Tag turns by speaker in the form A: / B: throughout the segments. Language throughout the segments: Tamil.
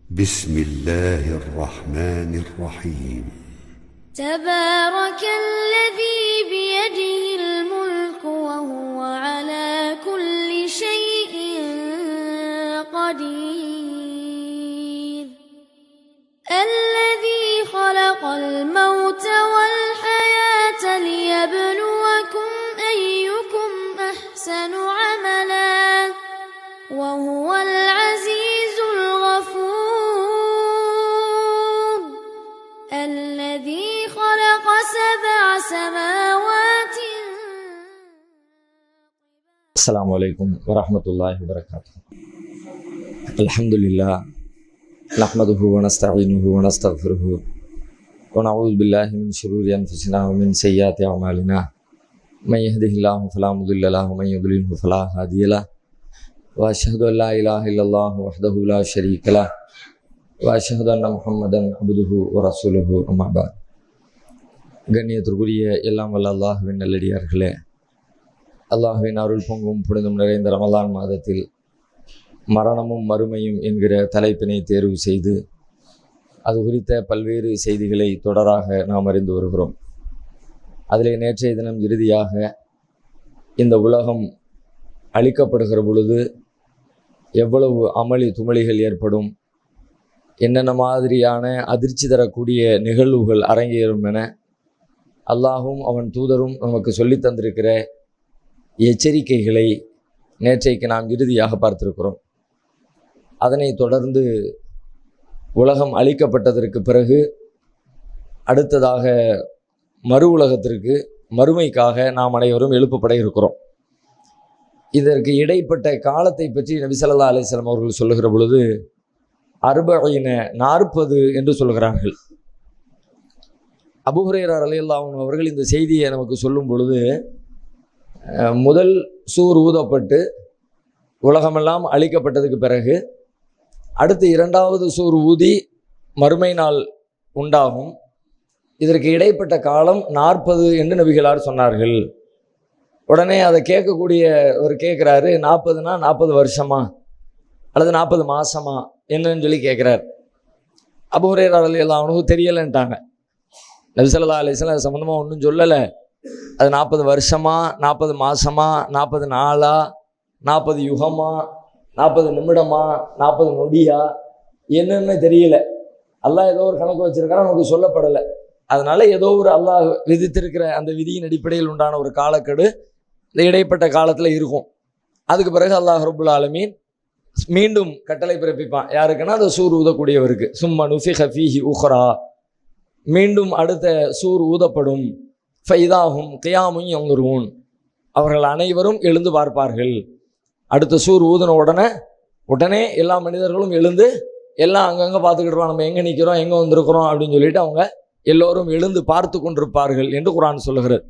A: بسم الله الرحمن الرحيم.
B: تبارك الذي بيده الملك وهو على كل شيء قدير. الذي خلق الموت والحياة ليبلوكم أيكم أحسن عملا وهو العزيز الغفور. الذي خلق 7 سماوات.
C: السلام عليكم ورحمة الله وبركاته. الحمد لله نحمده ونستعينه ونستغفره ونعوذ بالله من شرور أنفسنا ومن سيئات أعمالنا. من يهده الله فلا مضل له ومن يضلله فلا هادي له. وأشهد أن لا إله إلا الله وحده لا شريك له وأشهد أن محمدا عبده ورسوله. أما بعد. கண்ணியத்திற்குரிய எல்லாம் வல்ல அல்லாஹ்வின் நல்லடியார்களே, அல்லாஹ்வின் அருள் பொங்கும் புனிதம் நிறைந்த ரமலான் மாதத்தில் மரணமும் மறுமையும் என்கிற தலைப்பினை தேர்வு செய்து அது குறித்த பல்வேறு செய்திகளை தொடராக நாம் அறிந்து வருகிறோம். அதிலே நேற்றைய தினம் இறுதியாக இந்த உலகம் அழிக்கப்படுகிற பொழுது எவ்வளவு அமளி துமளிகள் ஏற்படும், என்னென்ன மாதிரியான அதிர்ச்சி தரக்கூடிய நிகழ்வுகள் அரங்கேறும் என அல்லாஹும் அவன் தூதரும் நமக்கு சொல்லி தந்திருக்கிற எச்சரிக்கைகளை நேற்றைக்கு நாம் இறுதியாக பார்த்திருக்கிறோம். அதனை தொடர்ந்து உலகம் அழிக்கப்பட்டதற்கு பிறகு அடுத்ததாக மறு உலகத்திற்கு மறுமைக்காக நாம் அனைவரும் எழுப்பப்பட இருக்கிறோம். இதற்கு இடைப்பட்ட காலத்தை பற்றி நபி ஸல்லல்லாஹு அலைஹி வஸல்லம் அவர்கள் சொல்லுகிற பொழுது 40 என்று சொல்கிறார்கள். அபூ ஹுரைரா ரலியல்லாஹு அன்ஹு அவர்கள் இந்த செய்தியை நமக்கு சொல்லும் பொழுது, முதல் சூர் ஊதப்பட்டு உலகமெல்லாம் அழிக்கப்பட்டதுக்கு பிறகு அடுத்து 2வது சூர் ஊதி மறுமை நாள் உண்டாகும். இதற்கு இடைப்பட்ட காலம் 40 என்று நபிகளார் சொன்னார்கள். உடனே அதை கேட்கக்கூடியவர் கேட்குறாரு, 40னா 40 வருஷமா அல்லது 40 மாதமா என்னன்னு சொல்லி கேட்குறார். அபூ ஹுரைரா ரலியல்லாஹு அன்ஹு தெரியலைன்ட்டாங்க. நபி ஸல்லல்லாஹு அலைஹி வஸல்லம் சம்மந்தமாக ஒன்றும் சொல்லலை. அது 40 வருஷமா, 40 மாதமா, 40 நாளா, 40 யுகமா, 40 நிமிடமா, 40 நொடியா, என்னன்னு தெரியல. அல்லாஹ் ஏதோ ஒரு கணக்கு வச்சிருக்காரு, நமக்கு சொல்லப்படலை. அதனால ஏதோ ஒரு அல்லாஹ் விதித்திருக்கிற அந்த விதியின் அடிப்படையில் உண்டான ஒரு காலக்கெடு இந்த இடைப்பட்ட காலத்தில் இருக்கும். அதுக்கு பிறகு அல்லாஹ் ரப்புல் ஆலமீன் மீண்டும் கட்டளை பிறப்பிப்பான். யாருக்குன்னா அந்த சூர் ஊதக்கூடியவருக்கு. சும்மா நுஃபிக ஃபீஹி உஹ்ரா, மீண்டும் அடுத்த சூர் ஊதப்படும். ஃபைதாஹும் கியாமும் யன்துரூன், அவர்கள் அனைவரும் எழுந்து பார்ப்பார்கள். அடுத்த சூர் ஊதின உடனே எல்லா மனிதர்களும் எழுந்து எல்லாம் அங்கங்கே பார்த்துக்கிட்டு நம்ம எங்கே நிற்கிறோம், எங்கே வந்திருக்கிறோம் அப்படின்னு சொல்லிட்டு அவங்க எல்லோரும் எழுந்து பார்த்து கொண்டிருப்பார்கள் என்று குர்ஆன் சொல்லுகிறது.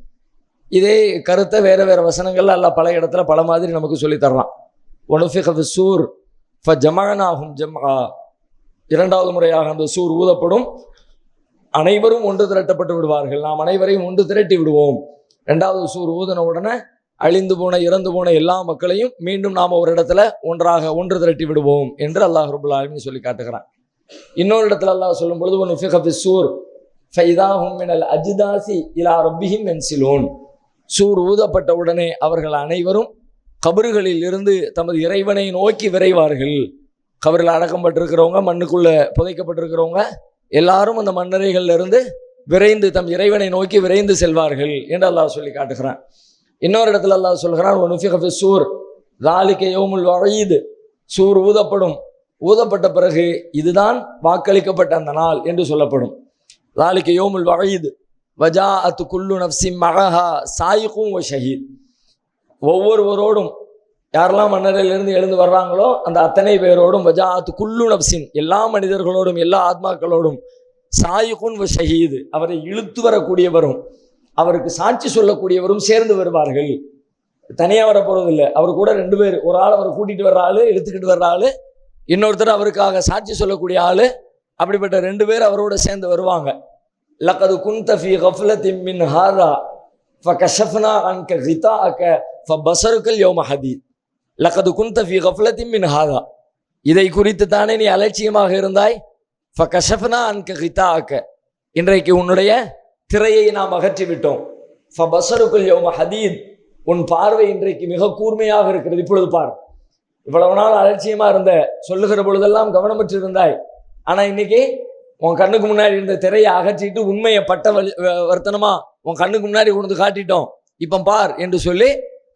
C: இதே கருத்தை வேறு வேறு வசனங்கள்ல அல்லாஹ் பல இடத்துல பல மாதிரி நமக்கு சொல்லி தரலாம். வனுஃபிக ஃபிஸ்ஸூர் ஃபஜமஅனாஹும் ஜம்ஆ, 2வது முறையாக அந்த சூர் ஊதப்படும், அனைவரும் ஒன்று திரட்டப்பட்டு விடுவார்கள், நாம் அனைவரையும் ஒன்று திரட்டி விடுவோம். 2வது சூர் ஊதின உடனே அழிந்து போன இறந்து போன எல்லா மக்களையும் மீண்டும் நாம் ஒரு இடத்துல ஒன்று திரட்டி விடுவோம் என்று அல்லாஹ் ரப்புல் ஆலமீன் சொல்லி காட்டுகிறான். இன்னொரு இடத்துல அல்லாஹ் சொல்லும் பொழுது வனுஃபிக ஃபிஸ்ஸூர் ஃபைதாஹும் மினல் அஜ்தாசி இலா ரப்பிஹிம் யன்சிலூன், சூர் ஊதப்பட்ட உடனே அவர்கள் அனைவரும் கபறுகளில் இருந்து தமது இறைவனை நோக்கி விரைவார்கள். கபரில் அடக்கப்பட்டிருக்கிறவங்க, மண்ணுக்குள்ள புதைக்கப்பட்டிருக்கிறவங்க எல்லாரும் அந்த மண்ணறைகள்ல இருந்து விரைந்து தம் இறைவனை நோக்கி விரைந்து செல்வார்கள் என்று அல்லாஹ் சொல்லி காட்டுகிறான். இன்னொரு இடத்துல அல்லாஹ் சொல்கிறான், வனுஃபிக ஃபிஸ்ஸூர் ஸாலிக யௌமுல் வஈத், சூர் ஊதப்பட்ட பிறகு இதுதான் வாக்களிக்கப்பட்ட அந்த நாள் என்று சொல்லப்படும். ஸாலிக யௌமுல் வஈத் வஜாஅத் குல்லு நஃப்ஸின் மஅஹா சாயிகும் வ ஷஹீத், ஒவ்வொருவரோடும் யாரெல்லாம் மன்னரிலிருந்து எழுந்து வர்றாங்களோ அந்த அத்தனை பேரோடும், வஜாஅத் குல்லு நஃப்ஸின், எல்லா மனிதர்களோடும் எல்லா ஆத்மாக்களோடும், சாயிகுன் வ ஷஹீத், அவரை இழுத்து வரக்கூடியவரும் அவருக்கு சாட்சி சொல்லக்கூடியவரும் சேர்ந்து வருவார்கள். தனியாக வர போறதில்லை, அவர் கூட 2 பேர், ஒரு ஆள் அவரை கூட்டிட்டு வர்ற ஆளு, இழுத்துக்கிட்டு வர்ற ஆளு, இன்னொருத்தர் அவருக்காக சாட்சி சொல்லக்கூடிய ஆளு. அப்படிப்பட்ட 2 பேர் அவரோட சேர்ந்து வருவாங்க. லகது குன்த ஃபீ கஃப்லத்தின் மின் ஹாதா ஃபகஷஃப்னா அன்க கிதாஅக ஃபபஸருக்கல் யௌம ஹதீத். லகது குன்த ஃபீ கஃப்லத்தின் மின் ஹாதா, இதை குறித்து தானே நீ அலட்சியமாக இருந்தாய். ஃபகஷஃப்னா அன்க கிதாஅக, இன்றைக்கு உன்னுடைய திரையை நாம் அகற்றிவிட்டோம். ஃபபஸருக்குல் யௌம ஹதீத், உன் பார்வை இன்றைக்கு மிக கூர்மையாக இருக்கிறது. இப்பொழுது பார், இவ்வளவு நாள் அலட்சியமா இருந்த, சொல்லுகிற பொழுதெல்லாம் கவனமற்று இருந்தாய். ஆனா இன்னைக்கு உன் கண்ணுக்கு முன்னாடி இருந்த திரையை அகற்றிட்டு உண்மையை பட்ட வர்த்தனமா உன் கண்ணுக்கு முன்னாடி கொண்டு காட்டிட்டோம், இப்ப பார் என்று சொல்லி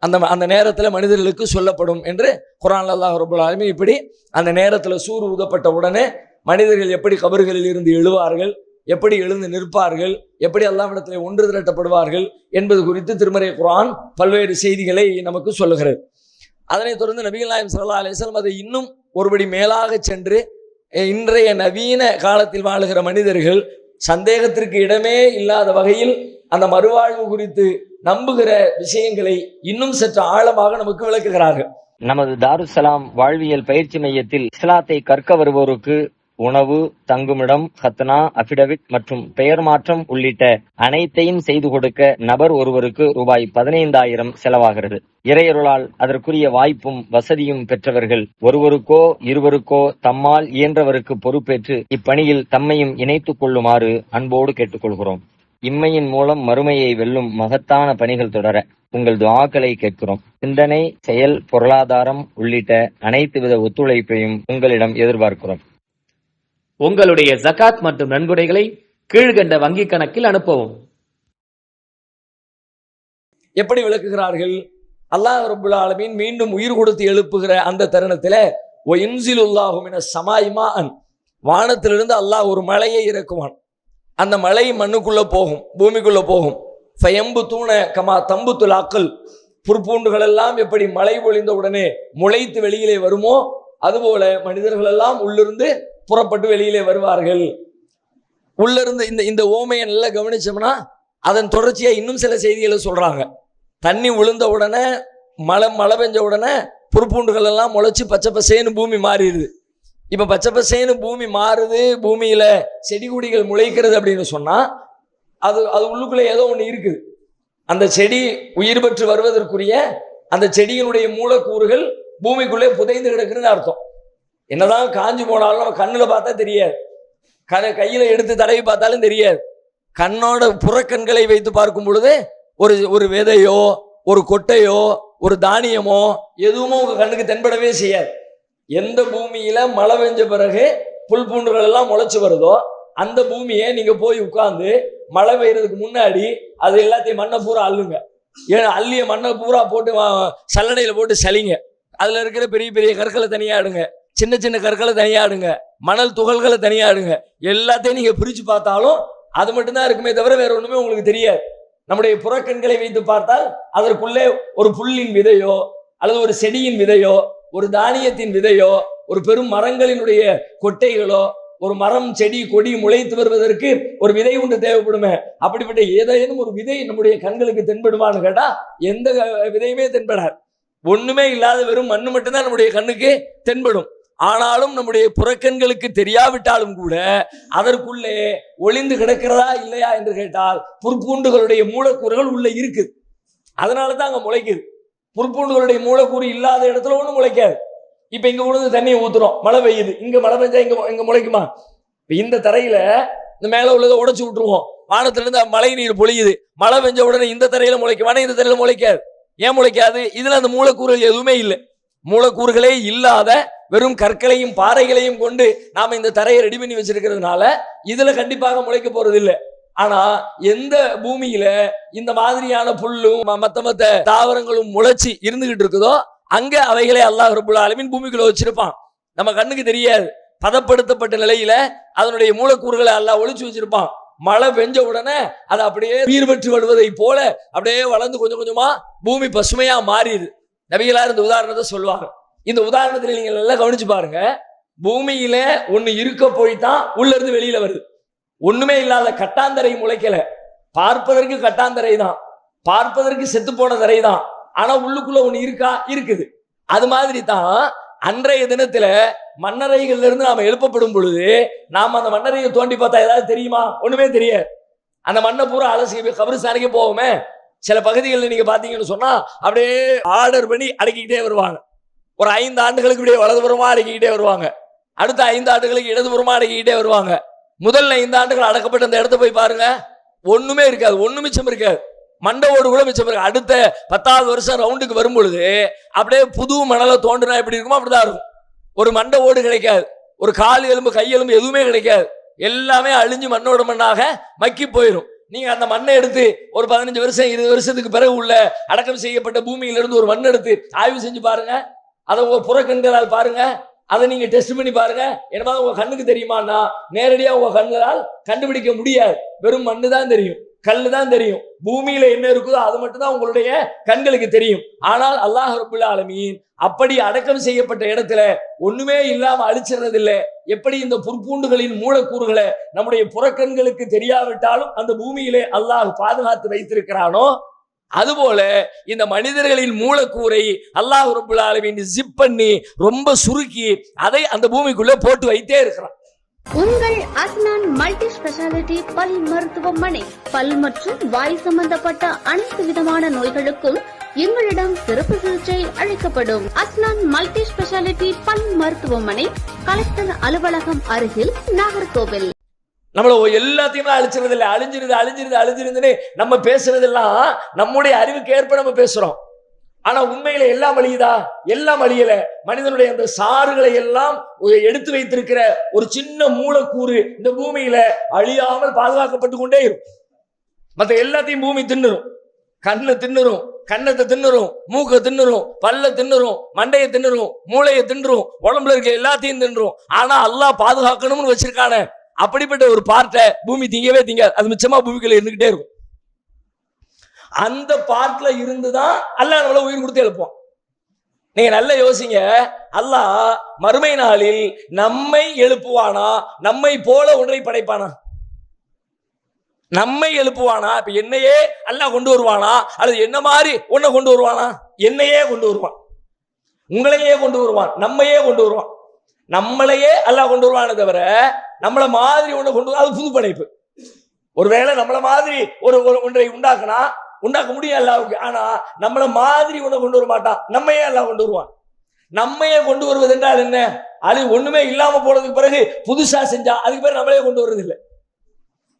C: அந்த நேரத்தில் மனிதர்களுக்கு சொல்லப்படும் என்று குர்ஆன்ல அல்லாஹ் ரப்பல் ஆலமீன் இப்படி அந்த நேரத்தில் சூர் ஊதப்பட்ட உடனே மனிதர்கள் எப்படி கபர்களில் இருந்து எழுவார்கள், எப்படி எழுந்து நிற்பார்கள், எப்படி அல்லாஹ்விடத்தில் ஒன்று திரட்டப்படுவார்கள் என்பது குறித்து திருமறை குர்ஆன் பல்வேறு செய்திகளை நமக்கு சொல்லுகிறது. அதனைத் தொடர்ந்து நபிகள் நாயகம் ஸல்லல்லாஹு அலைஹி வஸல்லம் அதை இன்னும் ஒருபடி மேலாக சென்று இன்றைய நவீன காலத்தில் வாழுகிற மனிதர்கள் சந்தேகத்திற்கு இடமே இல்லாத வகையில் அந்த மறுவாழ்வு குறித்து நம்புகிற விஷயங்களை இன்னும் சற்று ஆழமாக நமக்கு விளக்குகிறார்கள்.
D: நமது தாருஸ்ஸலாம் வாழ்வியல் பயிற்சி மையத்தில் இஸ்லாத்தை கற்க வருவோருக்கு உணவு, தங்குமிடம், ஹத்னா, அபிடவிட் மற்றும் பெயர் மாற்றம் உள்ளிட்ட அனைத்தையும் செய்து கொடுக்க நபர் ஒருவருக்கு ரூபாய் 15,000 செலவாகிறது. இறையருளால் அதற்குரிய வாய்ப்பும் வசதியும் பெற்றவர்கள் ஒருவருக்கோ இருவருக்கோ தம்மால் இயன்றவருக்கு பொறுப்பேற்று இப்பணியில் தம்மையும் இணைத்துக் கொள்ளுமாறு அன்போடு கேட்டுக்கொள்கிறோம். இம்மையின் மூலம் மறுமையை வெல்லும் மகத்தான பணிகள் தொடர உங்கள் துஆக்களை கேட்கிறோம். சிந்தனை, செயல், பொருளாதாரம் உள்ளிட்ட அனைத்து வித ஒத்துழைப்பையும் உங்களிடம் எதிர்பார்க்கிறோம்.
E: உங்களுடைய ஜகாத் மற்றும் நன்கொடைகளை கீழ்கண்ட வங்கி கணக்கில் அனுப்பவும்.
C: எப்படி விளக்குகிறார்கள்? அல்லாஹ் ரப்புல் ஆலமீன் மீண்டும் உயிர் கொடுத்து எழுப்புகிற அந்த தருணத்தில் வயன்சிலுல்லாஹு மினஸ் ஸமாஇ மாஅன், வானத்திலிருந்து அல்லாஹ் ஒரு மழையை இறக்குவான். அந்த மழை மண்ணுக்குள்ள போகும், பூமிக்குள்ள போகும். ஃபயம்பு தூண கமா தம்பு துலாக்கள், புற்பூண்டுகள் எல்லாம் எப்படி மழை பொழிந்த உடனே முளைத்து வெளியிலே வருமோ அதுபோல மனிதர்கள் எல்லாம் உள்ளிருந்து புறப்பட்டு வெளியிலே வருவார்கள். உள்ளிருந்து இந்த ஓமையை நல்லா கவனிச்சோம்னா அதன் தொடர்ச்சியா இன்னும் சில செய்திகளை சொல்றாங்க. தண்ணி விழுந்த உடனே மழை பெஞ்ச உடனே புற்பூண்டுகள் எல்லாம் முளைச்சு பச்சை பசேன்னு பூமி மாறிடுது. இப்ப பச்சை பசேன்னு பூமி மாறுது, பூமியில செடி கொடிகள் முளைக்கிறது அப்படின்னு சொன்னா அது உள்ளுக்குள்ள ஏதோ ஒண்ணு இருக்குது. அந்த செடி உயிர் பெற்று வருவதற்குரிய அந்த செடியினுடைய மூலக்கூறுகள் பூமிக்குள்ளே புதைந்து கிடக்குன்னு அர்த்தம். என்னதான் காஞ்சி போனாலும் நம்ம கண்ணுல பார்த்தா தெரியாது, கையில எடுத்து தடவி பார்த்தாலும் தெரியாது. கண்ணோட புறக்கண்களை வைத்து பார்க்கும் பொழுது ஒரு விதையோ ஒரு கொட்டையோ ஒரு தானியமோ எதுவுமோ உங்க கண்ணுக்கு தென்படவே செய்யாது. எந்த பூமியில மழை பெஞ்ச பிறகு புல் பூண்டுகள் எல்லாம் முளைச்சு வருதோ அந்த பூமியை நீங்க போய் உட்கார்ந்து மழை பெய்யறதுக்கு முன்னாடி அது எல்லாத்தையும் மண்ணை பூரா அள்ளுங்க. ஏன்னா அள்ளிய மண்ணை பூரா போட்டு சல்லடையில போட்டு சலிங்க. அதுல இருக்கிற பெரிய பெரிய கற்களை தனியாடுங்க, சின்ன சின்ன கற்களை தனியாடுங்க, மணல் துகள்களை தனியாடுங்க. எல்லாத்தையும் நீங்க பிரிச்சு பார்த்தாலும் அது மட்டும்தான் இருக்குமே தவிர வேற ஒண்ணுமே உங்களுக்கு தெரியாது. நம்முடைய புறக்கண்களை வைத்து பார்த்தால் அதற்குள்ளே ஒரு புல்லின் விதையோ அல்லது ஒரு செடியின் விதையோ ஒரு தானியத்தின் விதையோ ஒரு பெரும் மரங்களினுடைய கொட்டைகளோ ஒரு மரம் செடி கொடி முளைத்து வருவதற்கு ஒரு விதை ஒன்று தேவைப்படுமே. அப்படிப்பட்ட ஏதேனும் ஒரு விதை நம்முடைய கண்களுக்கு தென்படுமான்னு கேட்டா எந்த விதையுமே தென்படாது. ஒண்ணுமே இல்லாத வெறும் மண்ணு மட்டும்தான் நம்முடைய கண்ணுக்கு தென்படும். ஆனாலும் நம்முடைய புறக்கண்களுக்கு தெரியாவிட்டாலும் கூட அதற்குள்ளே ஒளிந்து கிடக்கிறதா இல்லையா என்று கேட்டால் புற்பூண்டுகளுடைய மூலக்கூறுகள் உள்ள இருக்குது. அதனாலதான் அங்க முளைக்குது. புற்பூண்டுகளுடைய மூலக்கூறு இல்லாத இடத்துல ஒண்ணும் முளைக்காது. இப்ப இங்க கொண்டு தண்ணியை ஊத்துறோம், மழை பெய்யுது, இங்க மழை பெஞ்சா இங்க முளைக்குமா? இப்ப இந்த தரையில இந்த மேல உள்ளதை உடைச்சு விட்டுருவோம், வானத்துல இருந்து மழை நீர் பொழியுது, மழை பெஞ்ச உடனே இந்த தரையில முளைக்குமா? இந்த தரையில முளைக்காது. ஏன் முளைக்காது? இதுல அந்த மூலக்கூறுகள் எதுவுமே இல்லை. மூலக்கூறுகளே இல்லாத வெறும் கற்களையும் பாறைகளையும் கொண்டு நாம இந்த தரையை ரெடி பண்ணி வச்சிருக்கிறதுனால இதுல கண்டிப்பாக முளைக்க போறது இல்லை. ஆனா எந்த பூமியில இந்த மாதிரியான புல்லும் மத்த தாவரங்களும் முளைச்சி இருந்துகிட்டு இருக்குதோ அங்க அவைகளை அல்லாஹ் ரப்புல் ஆலமீன் பூமிக்குள்ள வச்சிருப்பான். நம்ம கண்ணுக்கு தெரியாது. பதப்படுத்தப்பட்ட நிலையில அதனுடைய மூலக்கூறுகளை அல்லாஹ் ஒளிச்சு வச்சிருப்பான். மழை பெஞ்ச உடனே அது அப்படியே உயிர் பெற்று வருவதை போல அப்படியே வளர்ந்து கொஞ்சம் கொஞ்சமா பூமி பசுமையா மாறிடுது. நபிகளார் இந்த உதாரணத்தை சொல்லுவாங்க. இந்த உதாரணத்துல நீங்க நல்லா கவனிச்சு பாருங்க. பூமியில ஒண்ணு இருக்க போய்தான் உள்ள இருந்து வெளியில வருது. ஒண்ணுமே இல்லாத கட்டாந்தரை முளைக்கல. பார்ப்பதற்கு கட்டாந்தரை தான், பார்ப்பதற்கு செத்து போன தரை தான். ஆனா உள்ளுக்குள்ள ஒண்ணு இருக்கா? இருக்குது. அது மாதிரி தான் அன்றைய தினத்துல மண்ணறைகள்ல இருந்து நாம எழுப்பப்படும் பொழுது நாம அந்த மண்ணறையை தோண்டி பார்த்தா ஏதாவது தெரியுமா? ஒண்ணுமே தெரியாது. அந்த மண்ணை பூரா அலசி கபரிஸ்தானுக்கே போவோமே. சில பகுதிகளில் நீங்க பாத்தீங்கன்னு சொன்னா அப்படியே ஆர்டர் பண்ணி அடக்கிக்கிட்டே வருவாங்க. ஒரு 5 ஆண்டுகளுக்கு இப்படியே வலதுபுறமா அடக்கிக்கிட்டே வருவாங்க, அடுத்த 5 ஆண்டுகளுக்கு இடதுபுறமா அடக்கிக்கிட்டே வருவாங்க. முதல் 5 ஆண்டுகள் அடக்கப்பட்ட அந்த இடத்த போய் பாருங்க, ஒண்ணுமே இருக்காது, ஒண்ணு மிச்சம் இருக்காது, மண்டவோடு கூட மிச்சம் இருக்கு. அடுத்த 10வது வருஷம் ரவுண்டுக்கு வரும் பொழுது அப்படியே புது மணலை தோண்டினா எப்படி இருக்குமோ அப்படிதான் இருக்கும். ஒரு மண்டை ஓடு கிடைக்காது, ஒரு கால் எலும்பு கை எலும்பு எதுவுமே கிடைக்காது, எல்லாமே அழிஞ்சு மண்ணோட மண்ணாக மக்கி போயிடும். நீங்க அந்த மண்ணை எடுத்து ஒரு 15 வருஷம் 20 வருஷத்துக்கு பிறகு உள்ள அடக்கம் செய்யப்பட்ட பூமியிலிருந்து ஒரு மண் எடுத்து ஆய்வு செஞ்சு பாருங்க, அதை உங்க புறக்கண்களால் பாருங்க, அதை நீங்க டெஸ்ட் பண்ணி பாருங்க. என்னமா உங்க கண்ணுக்கு தெரியுமான்னா நேரடியா உங்க கண்களால் கண்டுபிடிக்க முடியாது, வெறும் மண்ணு தான் தெரியும், கல்லு தான் தெரியும், பூமியில என்ன இருக்குதோ அது மட்டும் தான் உங்களுடைய கண்களுக்கு தெரியும். ஆனால் அல்லாஹ் ரப்புல் ஆலமீன் அப்படி அடக்கம் செய்யப்பட்ட இடத்துல ஒண்ணுமே இல்லாம அழிச்சிடுறது இல்லை. எப்படி இந்த புற்பூண்டுகளின் மூலக்கூறுகளை நம்முடைய புறக்கண்களுக்கு தெரியாவிட்டாலும் அந்த பூமியிலே அல்லாஹ் பாதுகாத்து வைத்திருக்கிறானோ, அதுபோல இந்த மனிதர்களின் மூலக்கூறை அல்லாஹ் ரப்புல் ஆலமீன் ஜிப் பண்ணி ரொம்ப சுருக்கி அதை அந்த பூமிக்குள்ள போட்டு வைத்தே இருக்கிறான்.
F: உங்கள் அஸ்னான் மல்டி ஸ்பெஷாலிட்டி பல் மருத்துவமனை. பல் மற்றும் வாய் சம்பந்தப்பட்ட அனைத்து விதமான நோய்களுக்கும் எங்களிடம் சிறப்பு சிகிச்சை அளிக்கப்படும். அஸ்னான் மல்டி ஸ்பெஷாலிட்டி பல் மருத்துவமனை, கலெக்டர் அலுவலகம் அருகில், நாகர்கோவில்.
C: நம்மள எல்லாத்தையுமே அழிச்சிருது இல்லை, அழிஞ்சிருந்துன்னு நம்ம பேசுறதெல்லாம் நம்முடைய அறிவுக்கு ஏற்ப நம்ம பேசுறோம். ஆனா உண்மையில எல்லாம் அழியுதா? எல்லாம் அழியல. மனிதனுடைய அந்த சாறுகளை எல்லாம் எடுத்து வைத்திருக்கிற ஒரு சின்ன மூலக்கூறு இந்த பூமியில அழியாமல் பாதுகாக்கப்பட்டு கொண்டே இருக்கும். மற்ற எல்லாத்தையும் பூமி தின்னுரும், கண்ணு தின்னுரும், கண்ணத்தை தின்னுரும், மூக்க தின்னுரும், பல்ல தின்னுரும், மண்டையை தின்னுரும், மூளையை தின்னுரும், உடம்புல இருக்க எல்லாத்தையும் தின்னுரும். ஆனா அல்லாஹ் பாதுகாக்கணும்னு வச்சிருக்கான அப்படிப்பட்ட ஒரு பார்ட்டை பூமி திங்கவே திங்காது, அது மிச்சமா பூமிக்குள்ள இருந்துகிட்டே இருக்கும். அந்த பார்ட்ல இருந்துதான் அல்லாஹ் நம்மள உயிர் கொடுத்து எழுப்போம். நீங்க நல்லா யோசிங்க, அல்லாஹ் மறுமை நாளில் நம்மை எழுப்புவானா, நம்மை போல ஒன்றை படைப்பானா? நம்மை எழுப்புவானா? இப்ப என்னையே அல்லாஹ் கொண்டு வருவானா, அல்லது என்ன மாதிரி ஒன்ன கொண்டு வருவானா? என்னையே கொண்டு வருவான், உங்களையே கொண்டு வருவான், நம்மையே கொண்டு வருவான். நம்மளையே அல்லாஹ் கொண்டு வருவானே தவிர நம்மள மாதிரி ஒண்ணு கொண்டு வருவான், அது புது படைப்பு. ஒருவேளை நம்மள மாதிரி ஒன்றை உண்டாக்க முடியும் அல்லாஹ்வுக்கு. ஆனா நம்மள மாதிரி ஒண்ணு கொண்டு வர மாட்டான், நம்மையே அல்லாஹ் கொண்டு வருவான். நம்மையே கொண்டு வருவது என்றால் என்ன? அது ஒண்ணுமே இல்லாம போனதுக்கு பிறகு புதுசா செஞ்சா அதுக்கு பேர் நம்மளே கொண்டு வருவது இல்லை.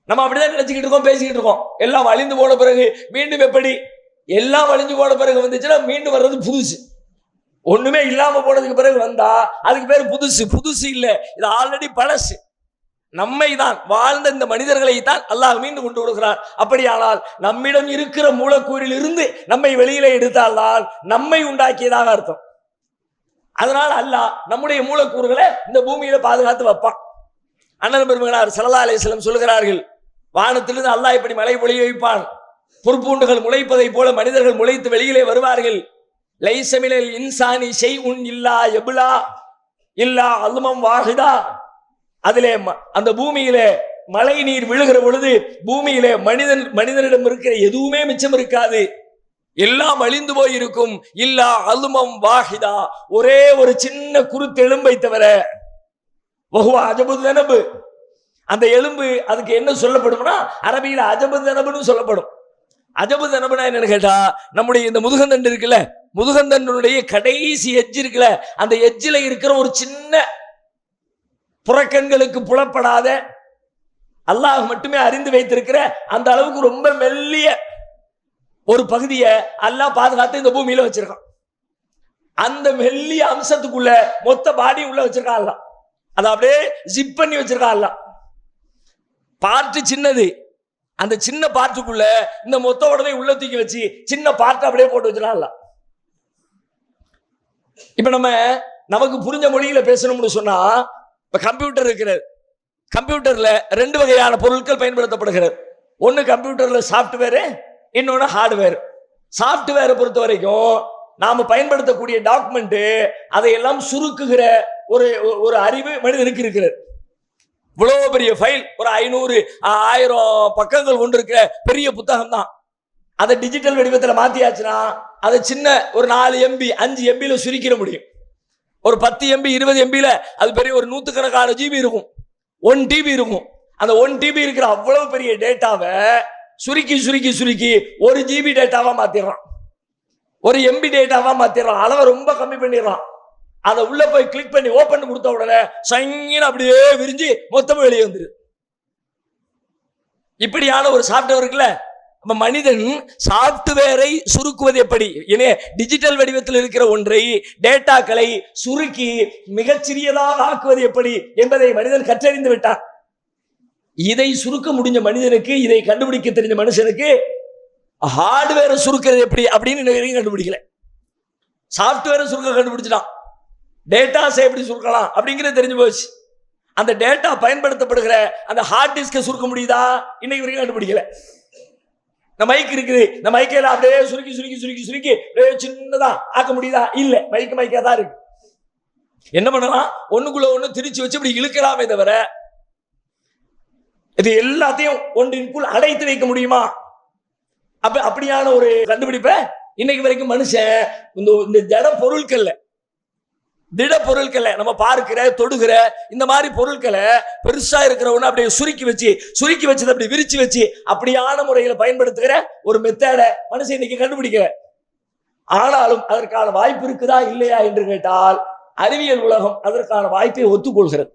C: நம்ம அப்படிதான் நினைச்சுக்கிட்டு இருக்கோம், பேசிக்கிட்டு இருக்கோம். எல்லாம் அழிந்து போன பிறகு மீண்டும் எப்படி? எல்லாம் அழிஞ்சு போன பிறகு வந்துச்சுன்னா மீண்டும் வர்றது புதுசு. ஒண்ணுமே இல்லாம போனதுக்கு பிறகு வந்தா அதுக்கு பேர் புதுசு. புதுசு இல்ல, இது ஆல்ரெடி பழசு. நம்மை தான், வாழ்ந்த இந்த மனிதர்களை தான் அல்லாஹ் மீண்டும் கொண்டு வருகிறார். அப்படியானால் நம்மிடம் இருக்கிற மூலக்கூறில் இருந்து நம்மை வெளியில எடுத்தால்தான் நம்மை உண்டாக்கியதாக அர்த்தம். அதனால் அல்லாஹ் நம்முடைய மூலக்கூறுகளை இந்த பூமியில பாதுகாத்து வைப்பான். அண்ணன் பெருமகனார் ஸல்லல்லாஹு அலைஹி வஸல்லம் சொல்கிறார்கள், வானத்திலிருந்து அல்லாஹ் இப்படி மழை பொழிய வைப்பான், புற்பூண்டுகள் முளைப்பதை போல மனிதர்கள் முளைத்து வெளியிலே வருவார்கள். லைஸ மினல் இன்சானி ஷைஉன் இல்லா யப்லா இல்லா அல்மம் வாஹிதா. அதிலே அந்த பூமியிலே மழை நீர் விழுகிற பொழுது பூமியிலே மனிதனிடம் இருக்கிற எதுவுமே மிச்சம் இருக்காது, எல்லாம் அழிந்து போய் இருக்கும். இல்லா அல்மம் வாஹிதா, ஒரே ஒரு சின்ன குருத்தெலும்பை தவிர. அஜபுதனபு, அந்த எலும்பு அதுக்கு என்ன சொல்லப்படும்னா அரபியில அஜபுதனபுன்னு சொல்லப்படும். அஜபுதனபுனா என்னன்னு கேட்டா, நம்முடைய இந்த முதுகந்தண்டு இருக்குல்ல, முதுகந்தனுடைய கடைசி எஜ்ஜு இருக்குல்ல, அந்த எஜ்ஜில இருக்கிற ஒரு சின்ன புறக்கண்களுக்கு புலப்படாத அல்லாஹ் மட்டுமே அறிந்து வைத்திருக்கிற அந்த அளவுக்கு ரொம்ப மெல்லிய ஒரு பகுதியை அல்லாஹ் பாதுகாத்து இந்த பூமியில வச்சிருக்கான். அந்த மெல்லிய அம்சத்துக்குள்ள மொத்த பாடி உள்ள வச்சிருக்கான் அல்லாஹ். அதை அப்படியே ஜிப் பண்ணி வச்சிருக்கான் அல்லாஹ். பார்ட்டு சின்னது, அந்த சின்ன பார்ட்டுக்குள்ள இந்த மொத்த உடனே உள்ள தூக்கி வச்சு சின்ன பார்ட்டை அப்படியே போட்டு வச்சிருக்கான் அல்லாஹ். இப்ப நமக்கு புரிஞ்ச மொழியில பேசணும்னு சொன்னா, இப்ப கம்ப்யூட்டர் இருக்கிறது, கம்ப்யூட்டர்ல 2 வகையான பொருட்கள் பயன்படுத்தப்படுகிறது. ஒன்னு கம்ப்யூட்டர்ல சாப்ட்வேரு, இன்னொன்னு ஹார்ட்வேர். சாப்ட்வேரை பொறுத்த வரைக்கும் நாம பயன்படுத்தக்கூடிய டாக்குமெண்ட் அதையெல்லாம் சுருக்குகிற ஒரு அறிவு மனிதனுக்கு இருக்கிறது. இவ்வளவு பெரிய ஃபைல், ஒரு 500 1000 பக்கங்கள் கொண்டிருக்கிற பெரிய புத்தகம் தான். அதை டிஜிட்டல் வடிவத்தில் மாத்தியாச்சுன்னா அதை சின்ன ஒரு 4 MB 5 MB சுருக்கிட முடியும். ஒரு 10 MB 20 MB அது பெரிய ஒரு 100கணக்கான GB இருக்கும், 1 TB இருக்கும். அந்த 1 TB இருக்கிற அவ்வளவு பெரிய டேட்டாவை சுருக்கி சுருக்கி சுருக்கி 1 GB டேட்டாவா மாத்திடுறான், 1 MB டேட்டாவா மாத்திடுறான். அளவை ரொம்ப கம்மி பண்ணிடுறான். அதை உள்ள போய் கிளிக் பண்ணி ஓபன் கொடுத்த உடனே சங்கின அப்படியே விரிஞ்சு மொத்தமா வெளியே வந்துரு. இப்படியான ஒரு சாப்ட்வேர் இருக்குல்ல. நம்ம மனிதன் சாப்ட்வேரை சுருக்குவது எப்படி? டிஜிட்டல் வடிவத்தில் இருக்கிற ஒன்றை டேட்டாக்களை சுருக்கி மிகச்சிறியதாக ஆக்குவது எப்படி என்பதை மனிதன் கற்றறிந்து விட்டான். இதை சுருக்க முடிஞ்ச மனிதனுக்கு, இதை கண்டுபிடிக்க தெரிஞ்ச மனுஷனுக்கு ஹார்ட்வேரை சுருக்கிறது எப்படி அப்படின்னு கண்டுபிடிக்கல. சாப்ட்வேரை சுருக்க கண்டுபிடிச்சிட்டான். டேட்டாஸை எப்படி சுருக்கலாம் அப்படிங்கிறது தெரிஞ்சு போச்சு. அந்த டேட்டா பயன்படுத்தப்படுகிற அந்த ஹார்ட் டிஸ்கை சுருக்க முடியுதா? இன்னைக்கு வரைக்கும் கண்டுபிடிக்கல. இந்த மைக் இருக்குது, இந்த மைக்கையில அப்படியே சுருக்கி சுருக்கி சுருக்கி சுருக்கி சின்னதா ஆக்க முடியுதா? இல்ல, மைக்கா தான் இருக்கு. என்ன பண்ணலாம்? ஒண்ணுக்குள்ள ஒண்ணு திரிச்சு வச்சு இப்படி இழுக்கலாமே தவிர இது எல்லாத்தையும் ஒன்றின்குள் அடைத்து வைக்க முடியுமா? அப்படியான ஒரு கண்டுபிடிப்பை இன்னைக்கு வரைக்கும் மனுஷன் இந்த ஜட பொருட்கள்ல நம்ம பார்க்கிற தொடுகிற இந்த மாதிரி பொருட்களை பெருசா இருக்கிறவன அப்படியே சுருக்கி வச்சு அப்படி விரிச்சு வச்சு அப்படியான முறையில் பயன்படுத்துகிற ஒரு மெத்தடை மனுஷன் இன்னைக்கு கண்டுபிடிக்கிற. ஆனாலும் அதற்கான வாய்ப்பு இருக்குதா இல்லையா என்று கேட்டால் அறிவியல் உலகம் அதற்கான வாய்ப்பை ஒத்துக்கொள்கிறது.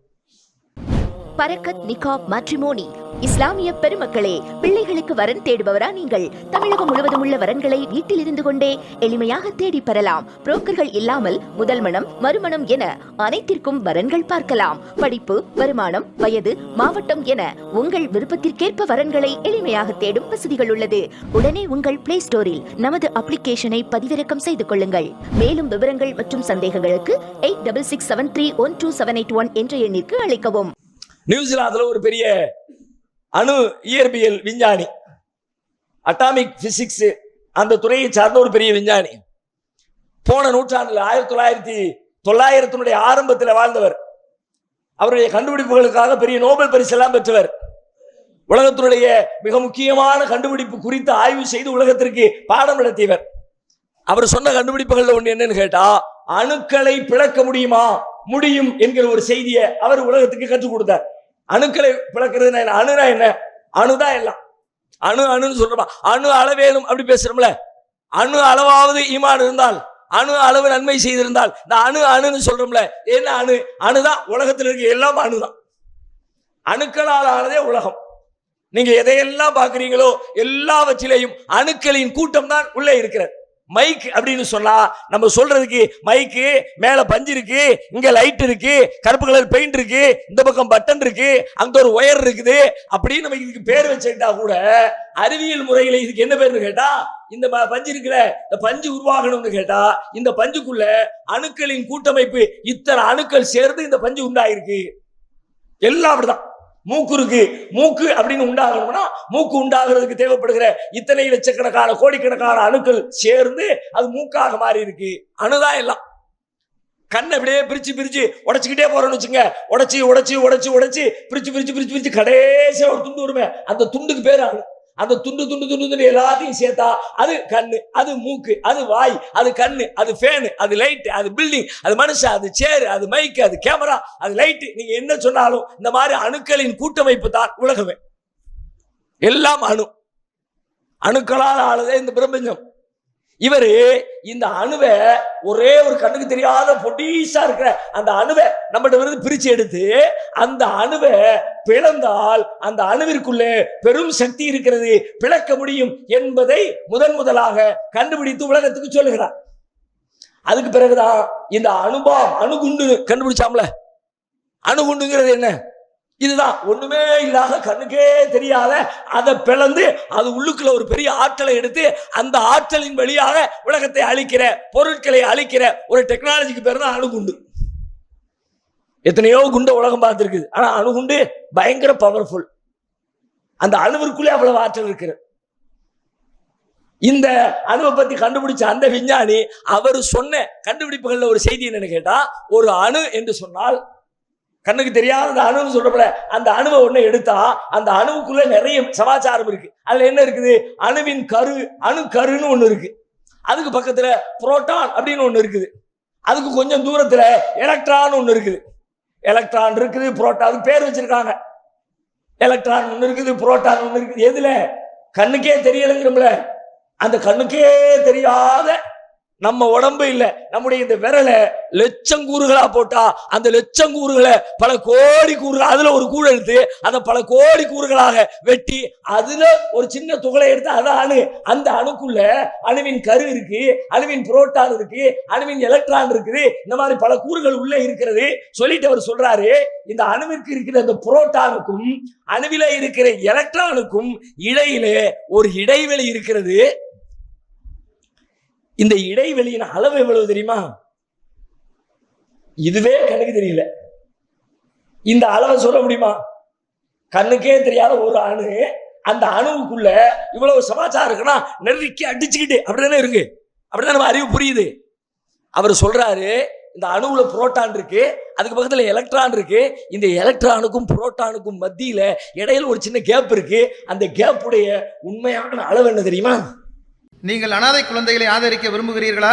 G: பரக்கத் நிகாப் மேட்ரிமோனி. இஸ்லாமிய பெருமக்களே, பிள்ளைகளுக்கு வரன் தேடுபவரா நீங்கள்? தமிழகம் முழுவதும் உள்ள வரன்களை வீட்டில் இருந்து கொண்டே எளிமையாக தேடி பெறலாம். புரோக்கர்கள் இல்லாமல் முதல் மனம், மறுமணம் என அனைத்திற்கும் வரன்கள் பார்க்கலாம். படிப்பு, வருமானம், வயது, மாவட்டம் என உங்கள் விருப்பத்திற்கேற்ப வரன்களை எளிமையாக தேடும் வசதிகள் உள்ளது. உடனே உங்கள் பிளே ஸ்டோரில் நமது அப்ளிகேஷனை பதிவிறக்கம் செய்து கொள்ளுங்கள். மேலும் விவரங்கள் மற்றும் சந்தேகங்களுக்கு 8667312781 என்ற எண்ணிற்கு அழைக்கவும்.
C: நியூசிலாந்துல ஒரு பெரிய அணு இயற்பியல் விஞ்ஞானி, அட்டாமிக் பிசிக்ஸ் அந்த துறையை சார்ந்த ஒரு பெரிய விஞ்ஞானி, போன நூற்றாண்டுல 1900 ஆரம்பத்தில் வாழ்ந்தவர். அவருடைய கண்டுபிடிப்புகளுக்காக பெரிய நோபல் பரிசு எல்லாம் பெற்றவர். உலகத்தினுடைய மிக முக்கியமான கண்டுபிடிப்பு குறித்து ஆய்வு செய்து உலகத்திற்கு பாடம் நடத்தியவர். அவர் சொன்ன கண்டுபிடிப்புகள் ஒன்று என்னன்னு கேட்டா, அணுக்களை பிளக்க முடியும் என்கிற ஒரு செய்தியை அவர் உலகத்துக்கு கற்றுக் கொடுத்தார். அணுக்களை பிளக்கிறது அணுனா என்ன? அணுதான் எல்லாம். அணுன்னு சொல்றோமா? அணு அளவேனும் அப்படி பேசுறோம்ல. அணு அளவாவது ஈமான் இருந்தால், அணு அளவு நன்மை செய்திருந்தால், இந்த அணுன்னு சொல்றோம்ல. என்ன அணுதான் உலகத்தில் இருக்க எல்லாம் அணுதான். அணுக்களால் ஆனதே உலகம். நீங்க எதையெல்லாம் பாக்குறீங்களோ எல்லாவற்றிலையும் அணுக்களின் கூட்டம் தான் உள்ளே இருக்கிறது. மைக் அப்படின்னு சொன்னா நம்ம சொல்றதுக்கு மைக்கு மேல பஞ்சு இருக்கு, இங்க லைட் இருக்கு, கருப்பு கலர் பெயிண்ட் இருக்கு, இந்த பக்கம் பட்டன் இருக்கு, அங்க ஒரு ஒயர் இருக்குது அப்படின்னு நம்ம இதுக்கு பேர் வச்சுக்கிட்டா கூட அறிவியல் முறையில இதுக்கு என்ன பேர்னு கேட்டா, இந்த பஞ்சு இருக்குல்ல, இந்த பஞ்சு உருவாகணும்னு கேட்டா இந்த பஞ்சுக்குள்ள அணுக்களின் கூட்டமைப்பு, இத்தனை அணுக்கள் சேர்ந்து இந்த பஞ்சு உண்டாயிருக்கு. எல்லாம் அப்படிதான். மூக்கு இருக்கு, மூக்கு அப்படின்னு உண்டாகணும்னா மூக்கு உண்டாகிறதுக்கு தேவைப்படுகிற இத்தனை லட்சக்கணக்கான கோடிக்கணக்கான அணுக்கள் சேர்ந்து அது மூக்காக மாறி இருக்கு. அணுதான் எல்லாம். கண்ணை அப்படியே பிரிச்சு உடைச்சுக்கிட்டே போறோம்னு வச்சுங்க. உடைச்சு பிரிச்சு கடைசியா ஒரு துண்டு வருமே, அந்த துண்டுக்கு பேரு அணு. அந்த துண்டு எல்லாத்தையும் சேர்த்தா அது கண்ணு, அது மூக்கு, அது வாய், அது கண்ணு, அது ஃபேனு, அது லைட், அது பில்டிங், அது மனுஷன், அது சேர், அது மைக், அது கேமரா, அது லைட். நீங்க என்ன சொன்னாலும் இந்த மாதிரி அணுக்களின் கூட்டமைப்பு தான் உலகமே. எல்லாம் அணுக்களால் ஆளுதே இந்த பிரபஞ்சம். இவரு இந்த அணுவை ஒரே ஒரு கண்ணுக்கு தெரியாத பொடிசா இருக்கிற அந்த அணுவை நம்மகிட்ட பிரிச்சு எடுத்து அந்த அணுவை பிளந்தால் அந்த அணுவிற்குள்ளே பெரும் சக்தி இருக்கிறது, பிளக்க முடியும் என்பதை முதலாக கண்டுபிடித்து உலகத்துக்கு சொல்லுகிறார். அதுக்கு பிறகுதான் இந்த அணுகுண்டு கண்டுபிடிச்சாம்ல. அணுகுண்டுங்கிறது என்ன? இதுதான் ஒண்ணுமே இல்லாத கண்ணுக்கே தெரியாத அதை பிளந்து அது உள்ளுக்குள்ள ஒரு பெரிய ஆற்றலை எடுத்து அந்த ஆற்றலின் வழியாக உலகத்தை அழிக்கிற, பொருட்களை அழிக்கிற ஒரு டெக்னாலஜிக்கு பேர் தான் அணுகுண்டு. எத்தனையோ குண்ட உலகம் பார்த்துருக்குது, ஆனா அணுகுண்டு பயங்கர பவர்ஃபுல். அந்த அணுவிற்குள்ளே அவ்வளவு ஆற்றல் இருக்கிறது. இந்த அணுவை பத்தி கண்டுபிடிச்ச அந்த விஞ்ஞானி அவர் சொன்ன கண்டுபிடிப்புகள்ல ஒரு செய்தி என்னன்னு கேட்டா, ஒரு அணு என்று சொன்னால் கண்ணுக்கு தெரியாத அந்த அணுன்னு சொல்றப்பல அந்த அணுவை ஒண்ணு எடுத்தா அந்த அணுவுக்குள்ள நிறைய சமாச்சாரம் இருக்கு. அதுல என்ன இருக்குது? அணுவின் கருன்னு ஒண்ணு இருக்கு. அதுக்கு பக்கத்துல புரோட்டான் அப்படின்னு ஒண்ணு இருக்குது. அதுக்கு கொஞ்சம் தூரத்துல எலக்ட்ரான் ஒண்ணு இருக்குது. எலக்ட்ரான் இருக்குது, புரோட்டான், அதுக்கு பேர் வச்சிருக்காங்க. எலக்ட்ரான் ஒண்ணு இருக்குது, புரோட்டான் ஒண்ணு இருக்குது. எதுல? கண்ணுக்கே தெரியலங்கிறோம்ல. அந்த கண்ணுக்கே தெரியாத நம்ம உடம்பு இல்ல, நம்முடைய இந்த விரலை லட்சம் கூறுகளா போட்டா அந்த லட்சம் கூறுகளை பல கோடி கூறுகள், அதுல ஒரு கூறு எடுத்து அதை பல கோடி கூறுகளாக வெட்டி அதுல ஒரு சின்ன துகளை எடுத்து அது அணு. அந்த அணுக்குள்ள அணுவின் கரு இருக்கு, அணுவின் புரோட்டான் இருக்கு, அணுவின் எலக்ட்ரான் இருக்குது, இந்த மாதிரி பல கூறுகள் உள்ள இருக்கிறது சொல்லிட்டு அவர் சொல்றாரு, இந்த அணுவிற்கு இருக்கிற அந்த புரோட்டானுக்கும் அணுவில இருக்கிற எலக்ட்ரானுக்கும் இடையிலே ஒரு இடைவெளி இருக்கிறது. இந்த இடைவெளியின் அளவு எவ்வளவு தெரியுமா? இதுவே கண்ணுக்கு தெரியல. இந்த அளவை சொல்ல முடியுமா? கண்ணுக்கே தெரியாத ஒரு அணு, அந்த அணுவுக்குள்ள இவ்வளவு சமாச்சாரம் இருக்குன்னா நெருக்கி அடிச்சுக்கிட்டு அப்படிதானே இருக்கு. அப்படிதான் நம்ம அறிவு புரியுது. அவர் சொல்றாரு, இந்த அணுவுல புரோட்டான் இருக்கு, அதுக்கு பக்கத்துல எலக்ட்ரான் இருக்கு. இந்த எலக்ட்ரானுக்கும் புரோட்டானுக்கும் மத்தியில இடையில ஒரு சின்ன கேப் இருக்கு. அந்த கேப்புடைய உண்மையான அளவு என்ன தெரியுமா?
H: நீங்கள் அனாதை குழந்தைகளை ஆதரிக்க விரும்புகிறீர்களா?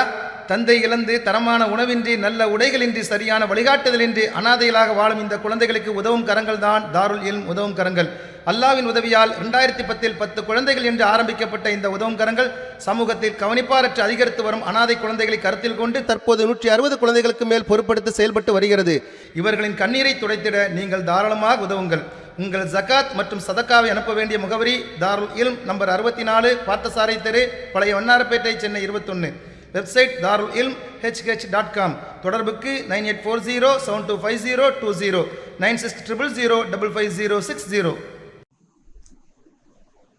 H: தந்தை இழந்து தரமான உணவின்றி, நல்ல உடைகளின்றி, சரியான வழிகாட்டுதலின்றி அனாதைகளாக வாழும் இந்த குழந்தைகளுக்கு உதவும் கரங்கள் தான் தாருல் இல்ம் உதவும் கரங்கள். அல்லாவின் உதவியால் 2010 10 குழந்தைகள் என்று ஆரம்பிக்கப்பட்ட இந்த உதவும் கரங்கள் சமூகத்தில் கவனிப்பாரற்று அதிகரித்து வரும் அனாதை குழந்தைகளை கருத்தில் கொண்டு தற்போது 160 குழந்தைகளுக்கு மேல் பொறுப்படுத்தி செயல்பட்டு வருகிறது. இவர்களின் கண்ணீரை துடைத்திட நீங்கள் தாராளமாக உதவுங்கள். உங்கள் ஜகாத் மற்றும் சதக்காவை அனுப்ப வேண்டிய முகவரி தாருல் இல்ம், நம்பர் 64, பார்த்தசாரை தெரு, பழைய வண்ணாரப்பேட்டை, சென்னை 21. வெப்சைட் தாருல் இல்ம் hh.com. தொடர்புக்கு 9840725020 9600055060.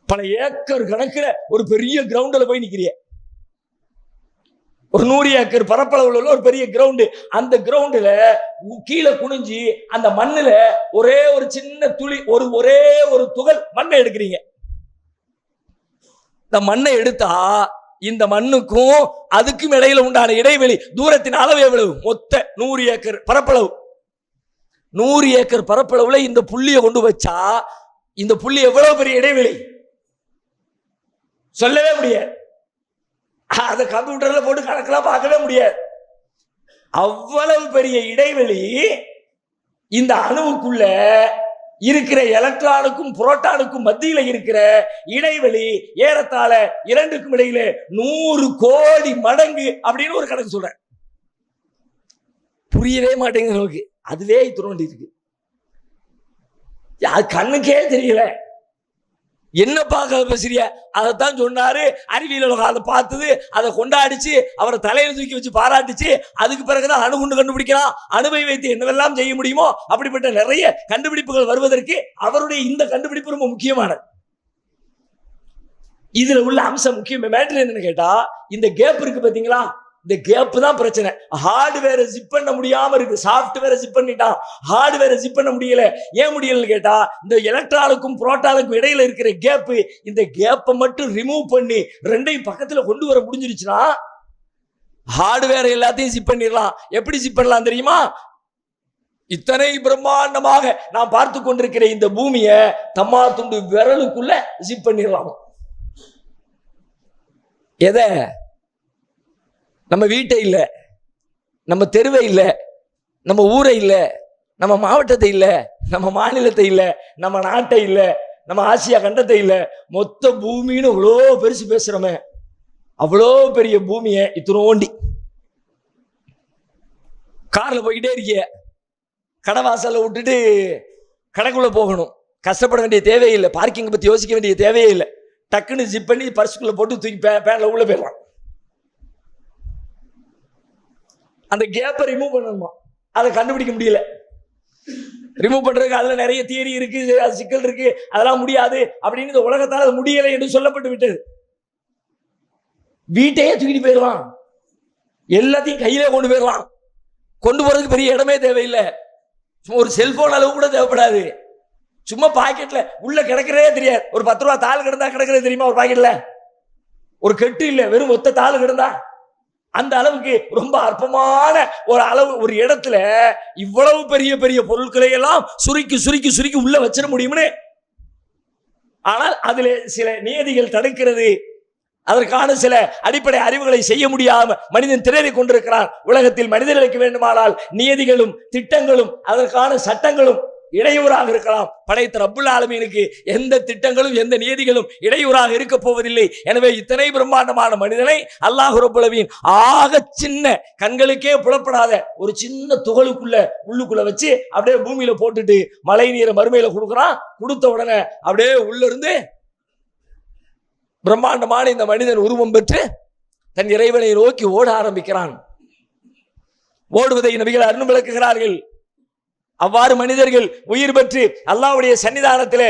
C: பல ஏக்கர் கணக்குல ஒரு பெரிய கிரவுண்டில் போய் நிக்கிறிய, ஒரு 100 ஏக்கர் பரப்பளவுல ஒரு பெரிய கிரவுண்டு. அந்த கிரவுண்டுல கீழே குனிஞ்சி அந்த மண்ணுல ஒரே ஒரு சின்ன துளி, ஒரே ஒரு துகள் மண்ணை எடுக்கிறீங்க. இந்த மண்ணை எடுத்தா இந்த மண்ணுக்கும் அதுக்கும் இடையில உண்டான இடைவெளி தூரத்தின் அளவு எவ்வளவு? மொத்த 100 ஏக்கர் பரப்பளவு. 100 ஏக்கர் பரப்பளவுல இந்த புள்ளியை கொண்டு வச்சா இந்த புள்ளி எவ்வளவு பெரிய இடைவெளி சொல்லவே முடியாது. அதை கம்ப்யூட்டர்ல போட்டு கணக்கெல்லாம் பார்க்கவே முடியாது. அவ்வளவு பெரிய இடைவெளி இந்த அணுவுக்குள்ள இருக்கிற எலக்ட்ரானுக்கும் புரோட்டானுக்கும் மத்தியில இருக்கிற இடைவெளி ஏறத்தாழ 2க்கும் இடையில 100 கோடி மடங்கு அப்படின்னு ஒரு கணக்கு சொல்றேன். புரியவே மாட்டேங்குது நமக்கு. அதுவே இத்துணோண்டி இருக்கு, அது கண்ணுக்கே தெரியல. என்ன பார்க்க பேசுறிய? அதைத்தான் சொன்னாரு. அறிவியல் அதை பார்த்தது, அதை கொண்டாடிச்சு, அவரை தலையில தூக்கி வச்சு பாராட்டுச்சு. அதுக்கு பிறகுதான் அணுகுண்டு கண்டுபிடிக்கலாம், அணுவை வைத்து என்னவெல்லாம் செய்ய முடியுமோ அப்படிப்பட்ட நிறைய கண்டுபிடிப்புகள் வருவதற்கு அவருடைய இந்த கண்டுபிடிப்பு ரொம்ப முக்கியமானது. இதுல உள்ள அம்சம் முக்கியம் மேட்டர் என்னன்னு கேட்டா, இந்த கேப் இருக்கு பாத்தீங்களா, இந்த கேப் தான் பிரச்சனை. ஹார்ட்வேரை ஜிப் பண்ண முடியாம இருக்கு, சாஃப்ட்வேரை ஜிப் பண்ணிட்டான், ஹார்ட்வேரை ஜிப் பண்ண முடியல. ஏன் முடியலன்னு கேட்டா, இந்த எலக்ட்ரானுக்கும் புரோட்டானுக்கும் இடையில இருக்கிற கேப், இந்த கேப்பை மட்டும் ரிமூவ் பண்ணி ரெண்டையும் பக்கத்துல கொண்டு வர முடிஞ்சிருச்சுன்னா ஹார்ட்வேர் எல்லாத்தையும் ஜிப் பண்ணிடலாம். எப்படி ஜிப் பண்ணலாம் தெரியுமா? இத்தனை பிரம்மாண்டமாக நான் பார்த்து கொண்டிருக்கிற இந்த பூமியை தம்மா துண்டு விரலுக்குள்ள ஜிப் பண்ணிடலாம். எதை? நம்ம வீட்டை இல்லை, நம்ம தெருவை இல்லை, நம்ம ஊரை இல்லை, நம்ம மாவட்டத்தை இல்லை, நம்ம மாநிலத்தை இல்லை, நம்ம நாட்டை இல்லை, நம்ம ஆசியா கண்டத்தை இல்லை, மொத்த பூமின்னு அவ்வளோ பெருசு பேசுறோமே, அவ்வளோ பெரிய பூமியை இத்தனோண்டி கார்ல போய்கிட்டே இருக்கிய, கடை வாசல்ல விட்டுட்டு கடைக்குள்ள போகணும், கஷ்டப்பட வேண்டிய தேவையில்லை, பார்க்கிங் பத்தி யோசிக்க வேண்டிய தேவையே இல்லை. டக்குன்னு ஜிப் பண்ணி பர்சுக்குள்ள போட்டு தூக்கி பேன்ல உள்ள போயிடலாம். அந்த கேப்பை ரிமூவ் பண்ணணுமா, அதை கண்டுபிடிக்க முடியல. ரிமூவ் பண்றதுக்கு அதுல நிறைய தியரி இருக்கு, அது சிக்கல் இருக்கு, அதெல்லாம் முடியாது அப்படின்னு இந்த உலகத்தால் அது முடியலை என்று சொல்லப்பட்டு விட்டது. வீட்டையே தூக்கிட்டு போயிடலாம், எல்லாத்தையும் கையிலே கொண்டு போயிடலாம். கொண்டு போறதுக்கு பெரிய இடமே தேவையில்லை, சும்மா ஒரு செல்போன் அளவு கூட தேவைப்படாது. சும்மா பாக்கெட்ல உள்ள கிடக்கிறதே தெரியாது. ஒரு 10 ரூபா தாள் கிடந்தா கிடக்கிறது தெரியுமா? ஒரு பாக்கெட்ல ஒரு கெட்டு இல்லை, வெறும் ஒத்த தாள் கிடந்தா. அந்த அளவுக்கு ரொம்ப அற்பமான ஒரு அளவு, ஒரு இடத்துல இவ்வளவு பெரிய பெரிய பொருட்களை எல்லாம் சுருக்கி சுருக்கி சுருக்கி உள்ள வச்சிட முடியும்னு. ஆனால் அதுல சில நியதிகள் தடுக்கிறது. அதற்கான சில அடிப்படை அறிவுகளை செய்ய முடியாம மனிதன் திணறி கொண்டிருக்கிறான். உலகத்தில் மனிதர்களுக்கு வேண்டுமானால் நியதிகளும் திட்டங்களும் அதற்கான சட்டங்களும் இடையூறாக இருக்கலாம். படைத்த ரப்புல் ஆலமீனுக்கு எந்த திட்டங்களும் எந்த நியதிகளும் இடையூறாக இருக்க போவதில்லை. எனவே இத்தனை பிரம்மாண்டமான மனிதனை அல்லாஹ் ரப்புல் ஆலமீன் ஆக சின்ன கண்களுக்கே புலப்படாத ஒரு சின்ன துகளுக்குள்ள உள்ளுக்குள்ள வச்சு அப்படியே பூமியில போட்டுட்டு மழை நீரை மறுமையில கொடுக்குறான். கொடுத்த உடனே அப்படியே உள்ள இருந்து பிரம்மாண்டமான இந்த மனிதன் உருவம் பெற்று தன் இறைவனை நோக்கி ஓட ஆரம்பிக்கிறான். ஓடுவதை நபிகள் அருள் விளக்குகிறார்கள். அவ்வாறு மனிதர்கள் உயிர் பெற்று அல்லாஹ்வுடைய சன்னிதானத்திலே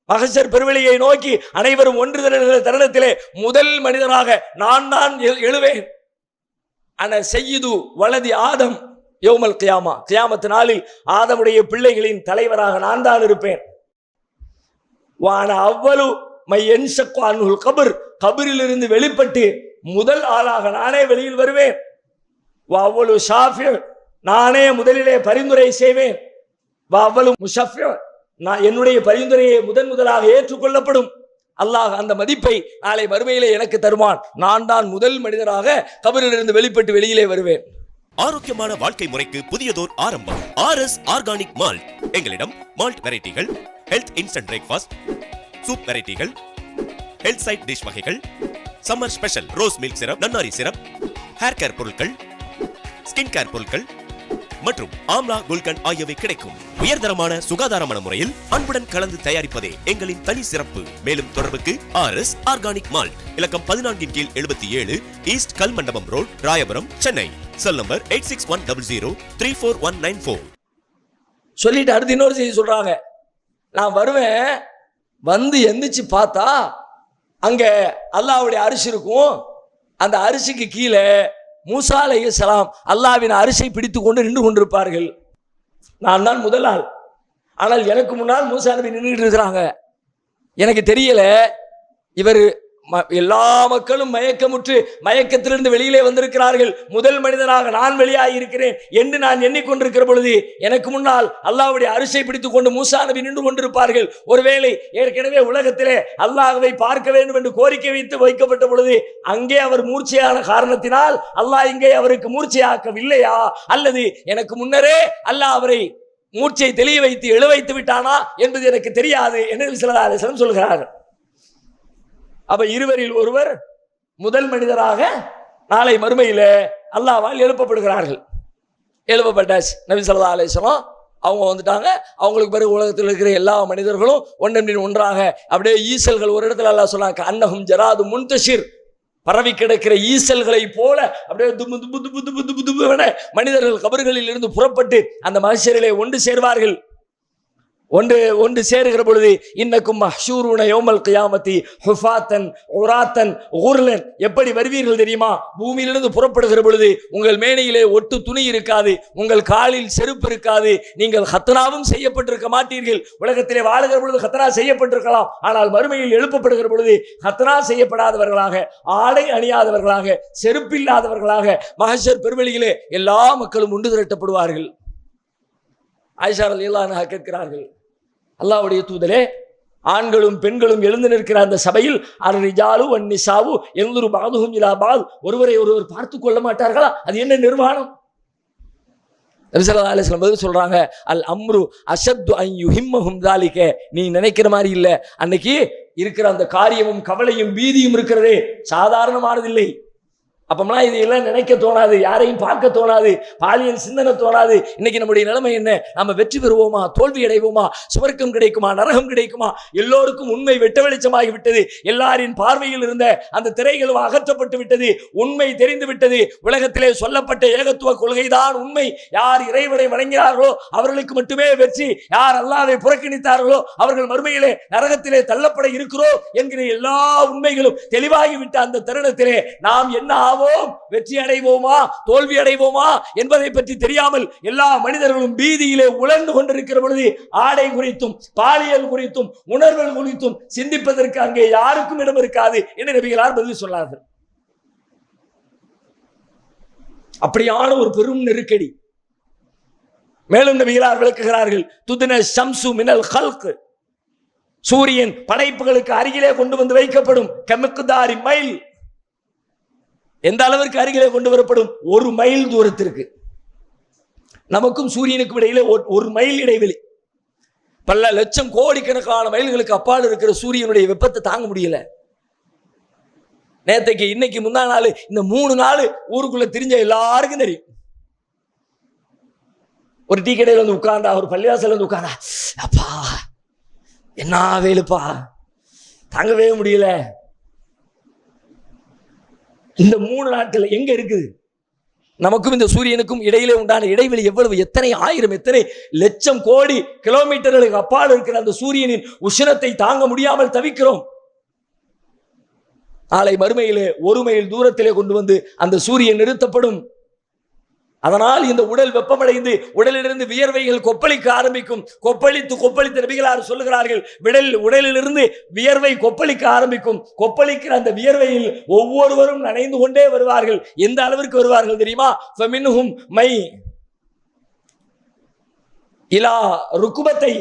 C: மஹ்ஷர் பெருவெளியை நோக்கி அனைவரும் ஒன்று திரளுகிற தருணத்திலே முதல் மனிதனாக நான் தான் எழுவேன். அன சய்யிது வலதி ஆதம் யௌமல் கியாமா, கியாமத் நாளில் ஆதமுடைய பிள்ளைகளின் தலைவராக நான் தான் இருப்பேன். வான அவ்வளவு கபர், கபரிலிருந்து வெளிப்பட்டு முதல் ஆளாக நானே வெளியில் வருவேன். அவ்வளவு ஷாஃபி, நானே முதலிலே பரிந்துரை செய்வேன். அவ்வளவு முஷஃபி, நான் என்னுடைய பரிந்துரையை முதலாக ஏற்றுக்கொள்ளப்படும். அல்லாஹ் அந்த மதிப்பை நாளை மறுமையிலே எனக்கு தருவான். நான் தான் முதல் மனிதராக கபரிலிருந்து வெளிப்பட்டு வெளியிலே வருவேன்.
I: ஆரோக்கியமான வாழ்க்கை முறைக்கு புதியதோர் ஆரம்பம். RS organic malt. எங்களிடம் மால்ட் வெரைட்டிகள், ஹெல்த் இன்ஸ்டன்ட் பிரேக்ஃபாஸ்ட், சூப் வெரைட்டிகள், ஹெல்த் சைட் டிஷ் வகைகள், summer special rose milk syrup, நன்னாரி சிரப், ஹேர் கேர் பொருட்கள், ஸ்கின் கேர் பொருட்கள் மற்றும் ஆம்லா குல்கண்ட் ஆகியவை கிடைக்கும். உயர்தரமான சுகாதாரமான முறையில் அன்புடன் கலந்து தயாரிப்பதே எங்களின் தனி சிறப்பு. மேலும் தொடர்புக்கு RS ஆர்கானிக் மால்ட், இலக்கம் 14 கீழ் 77, east Kalmandapam road, Royapuram, Chennai. Cell number 8610034194.
C: சொல்லிட்டு அடுத்து இன்னொரு செய்தி சொல்றாங்க. நான் வருவேன், வந்து எந்திரிச்சு பார்த்தா அங்க அல்லாஹ்வுடைய அரிசி இருக்கும். அந்த அரிசிக்கு கீழே மூசா அலைஹிஸ்ஸலாம் அல்லாஹ்வின் அரிசியை பிடித்து கொண்டு நின்று கொண்டிருப்பார்கள். நான் தான் முதல் ஆள். ஆனால் எனக்கு முன்னால் மூசா நபி நின்றுட்டு இருக்கிறாங்க. எனக்கு தெரியல இவர் எல்லா மக்களும் மயக்கமுற்று மயக்கத்திலிருந்து வெளியிலே வந்திருக்கிறார்கள், முதல் மனிதனாக நான் வெளியாகி இருக்கிறேன் என்று நான் எண்ணிக்கொண்டிருக்கிற பொழுது எனக்கு முன்னால் அல்லாஹ்வுடைய அரிசியை பிடித்துக் கொண்டு மூசா நபி நின்று கொண்டிருப்பார்கள். ஒருவேளை ஏற்கனவே உலகத்திலே அல்லாஹ்வை பார்க்க வேண்டும் என்று கோரிக்கை வைக்கப்பட்ட பொழுது அங்கே அவர் மூர்ச்சையான காரணத்தினால் அல்லாஹ் இங்கே அவருக்கு மூர்ச்சையாக்கவில்லையா, அல்லது எனக்கு முன்னரே அல்லாஹ் அவரை மூர்ச்சை தெளிய வைத்து எழு வைத்து விட்டானா என்பது எனக்கு தெரியாது என்று ஸல்லல்லாஹு அலைஹி வஸல்லம் சொல்கிறார்கள். அப்ப இருவரில் ஒருவர் முதல் மனிதராக நாளை மறுமையில அல்லாஹ்வால் எழுப்பப்படுகிறார்கள். எழுப்பப்பட்டாச்சு. நபி ஸல்லல்லாஹு அலைஹி வஸல்லம் அவங்க வந்துட்டாங்க. அவங்களுக்கு பிறகு உலகத்தில் இருக்கிற எல்லா மனிதர்களும் ஒன்றன் ஒன்றாக அப்படியே ஈசல்கள் ஒரு இடத்துல அல்லாஹ் சொன்னாங்க, அன்னஹும் ஜராது முன்தஷிர், பரவி கிடக்கிற ஈசல்களை போல அப்படியே துபு துபு துபு துபு துபு துபுவென மனிதர்கள் கபர்களில் இருந்து புறப்பட்டு அந்த மஹ்ஷரிலே ஒன்று சேர்வார்கள். ஒன்று சேருகிற பொழுது இன்னக்கும் மஹ்ஷூருன யௌமல் கியாமத்தி ஹுஃபாத்தன் உராத்தன் ஊர்லன், எப்படி வருவீர்கள் தெரியுமா? பூமியிலிருந்து புறப்படுகிற பொழுது உங்கள் மேனையிலே ஒட்டு துணி இருக்காது, உங்கள் காலில் செருப்பு இருக்காது, நீங்கள் ஹத்னாவும் செய்யப்பட்டிருக்க மாட்டீர்கள். உலகத்திலே வாழுகிற பொழுது ஹத்னா செய்யப்பட்டிருக்கலாம், ஆனால் மறுமையில் எழுப்பப்படுகிற பொழுது ஹத்னா செய்யப்படாதவர்களாக, ஆடை அணியாதவர்களாக, செருப்பில்லாதவர்களாக மஹ்ஷர் பெருவெளியிலே எல்லா மக்களும் ஒன்று திரட்டப்படுவார்கள். ஆயிஷா ரலியல்லாஹு அன்ஹா கேட்கிறார்கள், அல்லாஹ்வுடைய தூதரே, ஆண்களும் பெண்களும் எழுந்து நிற்கிற அந்த சபையில் அர்ரிஜாலு வன்னிசாவு என்துரு பாதுஹும் இலா பாத், ஒருவரை ஒருவர் பார்த்து கொள்ள மாட்டார்களா? அது என்ன நிர்வாணம்? நபி ஸல்லல்லாஹு அலைஹி வஸல்லம் சொல்றாங்க, அல் அம்ரு அஷத்து அன் யுஹிம்மஹும் ذلك, நீ நினைக்கிற மாதிரி இல்லை. அன்னைக்கு இருக்கிற அந்த காரியமும் கவலையும் பீதியும் இருக்கிறதே சாதாரணமானதில்லை. அப்பமெல்லாம் இதையெல்லாம் நினைக்க தோணாது, யாரையும் பார்க்க தோணாது, பாலியல் சிந்தனை தோணாது. இன்னைக்கு நம்முடைய நிலைமை என்ன? நம்ம வெற்றி பெறுவோமா, தோல்வி அடைவோமா, சுவர்க்கம் கிடைக்குமா, நரகம் கிடைக்குமா? எல்லோருக்கும் உண்மை வெட்ட வெளிச்சமாகி விட்டது. எல்லாரின் பார்வையில் இருந்த அந்த திரைகளும் அகற்றப்பட்டு விட்டது. உண்மை தெரிந்து விட்டது. உலகத்திலே சொல்லப்பட்ட ஏகத்துவ கொள்கைதான் உண்மை. யார் இறைவனை வணங்கினார்களோ அவர்களுக்கு மட்டுமே வெற்றி, யார் அல்லாஹ்வை புறக்கணித்தார்களோ அவர்கள் மறுமையிலே நரகத்திலே தள்ளப்பட இருக்கிறோம் என்கிற எல்லா உண்மைகளும் தெளிவாகிவிட்ட அந்த தருணத்திலே நாம் என்ன ஆவோம், வெற்றி அடைவோமா, தோல்வி அடைவோமா என்பதை பற்றி தெரியாமல் எல்லா மனிதர்களும் பீதியிலே உழந்து கொண்டிருக்கிற பொழுது ஆடை குறித்தும் பாலியல் குறித்தும் உணர்வுகள் குறித்தும் சிந்திப்பதற்கு அங்கே யாருக்கும் இடம் இருக்காது என்று நபிகளார் பதில் சொன்னார்கள். அப்படியான ஒரு பெரும் நெருக்கடி. மேலும் நபிகளார் விளக்குகிறார்கள், துதின ஷம்சு மினல் ஹல்க், சூரியன் படைப்புகளுக்கு அருகிலே கொண்டு வந்து வைக்கப்படும். கமிக்குதாரி மைல், எந்த அளவிற்கு அருகிலே கொண்டு வரப்படும்? 1 மைல் தூரத்திற்கு. நமக்கும் சூரியனுக்கும் இடையிலே 1 மைல் இடைவெளி. பல லட்சம் கோடிக்கணக்கான மைல்களுக்கு அப்பால் இருக்கிற சூரியனுடைய வெப்பத்தை தாங்க முடியல. நேத்தைக்கு இன்னைக்கு முந்தா நாள் இந்த 3 நாள் ஊருக்குள்ள திரிஞ்ச எல்லாருக்கும் தெரியும். ஒரு டீ கடையில் வந்து உட்கார்ந்தா, ஒரு பள்ளிவாசல் வந்து உட்கார்ந்தா, அப்பா என்ன வேலுப்பா தாங்கவே முடியல. இந்த 3 நாட்கள் எங்க இருக்குது? நமக்கும் இந்த சூரியனுக்கும் இடையிலே உண்டான இடைவெளி எவ்வளவு? எத்தனை ஆயிரம், எத்தனை லட்சம் கோடி கிலோமீட்டர்களுக்கு அப்பால் இருக்கிற அந்த சூரியனின் உஷ்ணத்தை தாங்க முடியாமல் தவிக்கிறோம். நாளை மறுமையிலே 1 மைல் தூரத்திலே கொண்டு வந்து அந்த சூரியன் நிறுத்தப்படும். அதனால் இந்த உடல் வெப்பமடைந்து உடலிலிருந்து வியர்வைகள் கொப்பளிக்க ஆரம்பிக்கும். கொப்பளித்து நபிகளார் சொல்லுகிறார்கள், உடலிலிருந்து வியர்வை கொப்பளிக்க ஆரம்பிக்கும். கொப்பளிக்கிற அந்த வியர்வையில் ஒவ்வொருவரும் நனைந்து கொண்டே வருவார்கள். எந்த அளவிற்கு வருவார்கள் தெரியுமா? ஃபமின்ஹும் மை இலா ருக்குபத்தை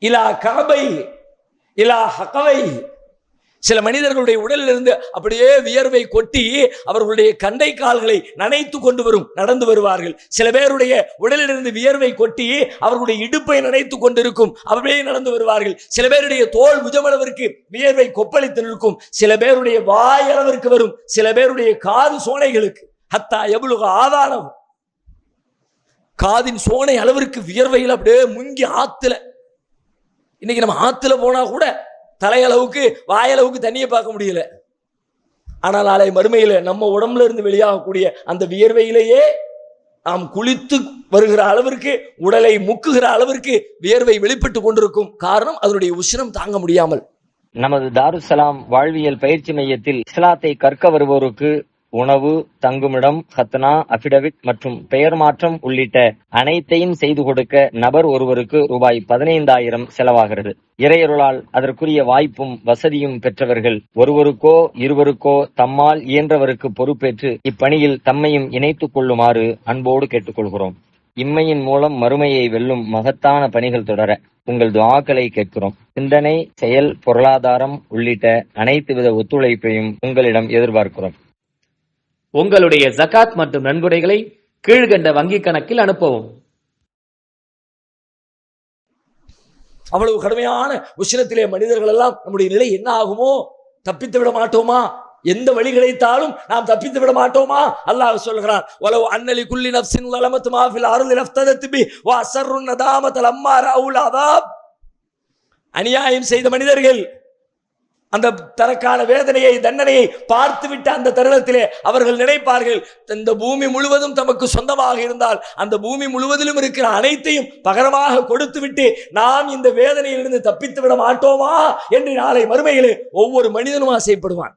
C: இலா கஅபை இலா ஹகவை. சில மனிதர்களுடைய உடலில் இருந்து அப்படியே வியர்வை கொட்டி அவர்களுடைய கண்டை கால்களை நனைத்து கொண்டு நடந்து வருவார்கள். சில பேருடைய உடலிலிருந்து வியர்வை கொட்டி அவர்களுடைய இடுப்பை நனைத்து கொண்டிருக்கும், அப்படியே நடந்து வருவார்கள். சில பேருடைய தோல் புஜமளவிற்கு வியர்வை கொப்பளித்து நிற்கும். சில பேருடைய வாயளவிற்கு வரும். சில பேருடைய காது சோனைகளுக்கு ஹத்தா எவ்வளவு ஆதாரம், காதின் சோனை அளவிற்கு வியர்வையில் அப்படியே முங்கி ஆத்துல. இன்னைக்கு நம்ம ஆத்துல போனா கூட தலையளவுக்கு வாயளவுக்கு தண்ணியை பார்க்க முடியல. ஆனால் நாளை மறுமையில நம்ம உடம்புல இருந்து வெளியாகக்கூடிய அந்த வியர்வையிலேயே நாம் குளித்து வருகிற அளவிற்கு, உடலை முக்குகிற அளவிற்கு வியர்வை வெளிப்பட்டு கொண்டிருக்கும். காரணம் அதனுடைய உஷ்ணம் தாங்க முடியாமல்.
D: நமது தாருஸ்ஸலாம் வாழ்வியல் பயிற்சி மையத்தில் இஸ்லாத்தை கற்க வருவோருக்கு உணவு, தங்குமிடம், ஹத்னா, அபிடவிட் மற்றும் பெயர் மாற்றம் உள்ளிட்ட அனைத்தையும் செய்து கொடுக்க நபர் ஒருவருக்கு ரூபாய் 15,000 செலவாகிறது. இறையருளால் அதற்குரிய வாய்ப்பும் வசதியும் பெற்றவர்கள் ஒருவருக்கோ இருவருக்கோ தம்மால் இயன்றவருக்கு பொறுப்பேற்று இப்பணியில் தம்மையும் இணைத்துக் கொள்ளுமாறு அன்போடு கேட்டுக்கொள்கிறோம். இம்மையின் மூலம் மறுமையை வெல்லும் மகத்தான பணிகள் தொடர உங்கள் துஆக்களை கேட்கிறோம். சிந்தனை, செயல், பொருளாதாரம் உள்ளிட்ட அனைத்து வித ஒத்துழைப்பையும் உங்களிடம் எதிர்பார்க்கிறோம்.
E: உங்களுடைய ஜகாத் மற்றும் நன்கொடைகளை கீழ்கண்ட வங்கிக் கணக்கில் அனுப்பவும்.
C: அவ்வளவு கடுமையான உஷ்ணத்திலே மனிதர்கள் எல்லாம் நம்முடைய நிலை என்ன ஆகுமோ? தப்பித்து விட மாட்டோமா? எந்த வழி கிடைத்தாலும் நாம் தப்பித்து விட மாட்டோமா? அல்லாஹ் சொல்கிறான், வலவ் அன்னலி குல்லி நஃப்ஸின் ஸலமத் மா ஃபில் அர்தி லஃப்ததத் பி வ அஸர்ரு நதாமத லம்மா ரஅவுல் அஸாப். அநியாயம் செய்த மனிதர்கள் அந்த தனக்கான வேதனையை, தண்டனையை பார்த்துவிட்ட அந்த தருணத்திலே அவர்கள் நினைப்பார்கள், இந்த பூமி முழுவதும் தமக்கு சொந்தமாக இருந்தால் அந்த பூமி முழுவதிலும் இருக்கிற அனைத்தையும் பகரமாக கொடுத்து விட்டு நாம் இந்த வேதனையிலிருந்து தப்பித்து விட மாட்டோமா என்று நாளை மறுமையிலே ஒவ்வொரு மனிதனும் ஆசைப்படுவான்.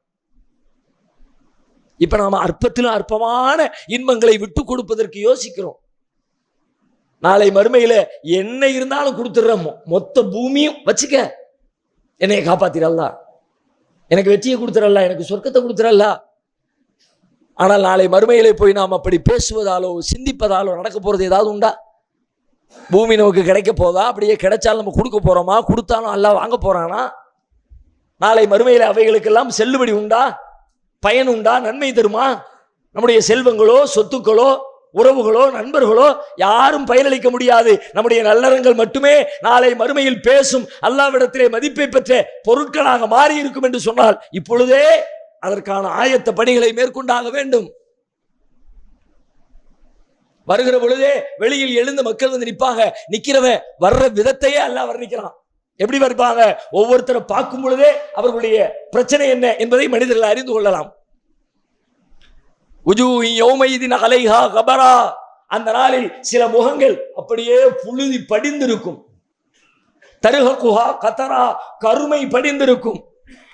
C: இப்ப நாம அற்பத்திலும் அற்பமான இன்பங்களை விட்டு கொடுப்பதற்கு யோசிக்கிறோம். நாளை மறுமையில என்ன இருந்தாலும் கொடுத்துடுறோம், மொத்த பூமியும் வச்சுக்க, என்னைய காப்பாத்திரல்லா, எனக்கு வெற்றியை கொடுத்துறல்ல, எனக்கு சொர்க்கத்தை கொடுத்துறல்ல. ஆனால் நாளை மறுமையிலே போய் நாம் அப்படி பேசுவதாலோ சிந்திப்பதாலோ நடக்க போறது ஏதாவது உண்டா? பூமி நமக்கு கிடைக்க போதா? அப்படியே கிடைச்சாலும் நம்ம கொடுக்க போறோமா? கொடுத்தாலும் அல்லாஹ் வாங்க போறானா? நாளை மறுமையில அவைகளுக்கெல்லாம் செல்லுபடி உண்டா? பயன் உண்டா? நன்மை தருமா? நம்முடைய செல்வங்களோ, சொத்துக்களோ, உறவுகளோ, நண்பர்களோ யாரும் பயனளிக்க முடியாது. நம்முடைய நல்லறங்கள் மட்டுமே நாளை மறுமையில் பேசும், அல்லாஹ்விடத்திலே மதிப்பை பெற்ற பொருட்களாக மாறி இருக்கும் என்று சொன்னால் இப்பொழுதே அதற்கான ஆயத்த பணிகளை மேற்கொண்டாக வேண்டும். வருகிற பொழுதே வெளியில் எழுந்த மக்கள் வந்து நிற்பாங்க. நிக்கிறவன் வர்ற விதத்தையே அல்லாஹ் வர்ணிக்கிறான். எப்படி வருவாங்க? ஒவ்வொருத்தரை பார்க்கும் பொழுதே அவர்களுடைய பிரச்சனை என்ன என்பதை மனிதர்கள் அறிந்து கொள்ளலாம். அந்த நாளில் சில முகங்கள் அப்படியே புழுதி படிந்திருக்கும். தருகுஹா கதரா, கருமை படிந்திருக்கும்,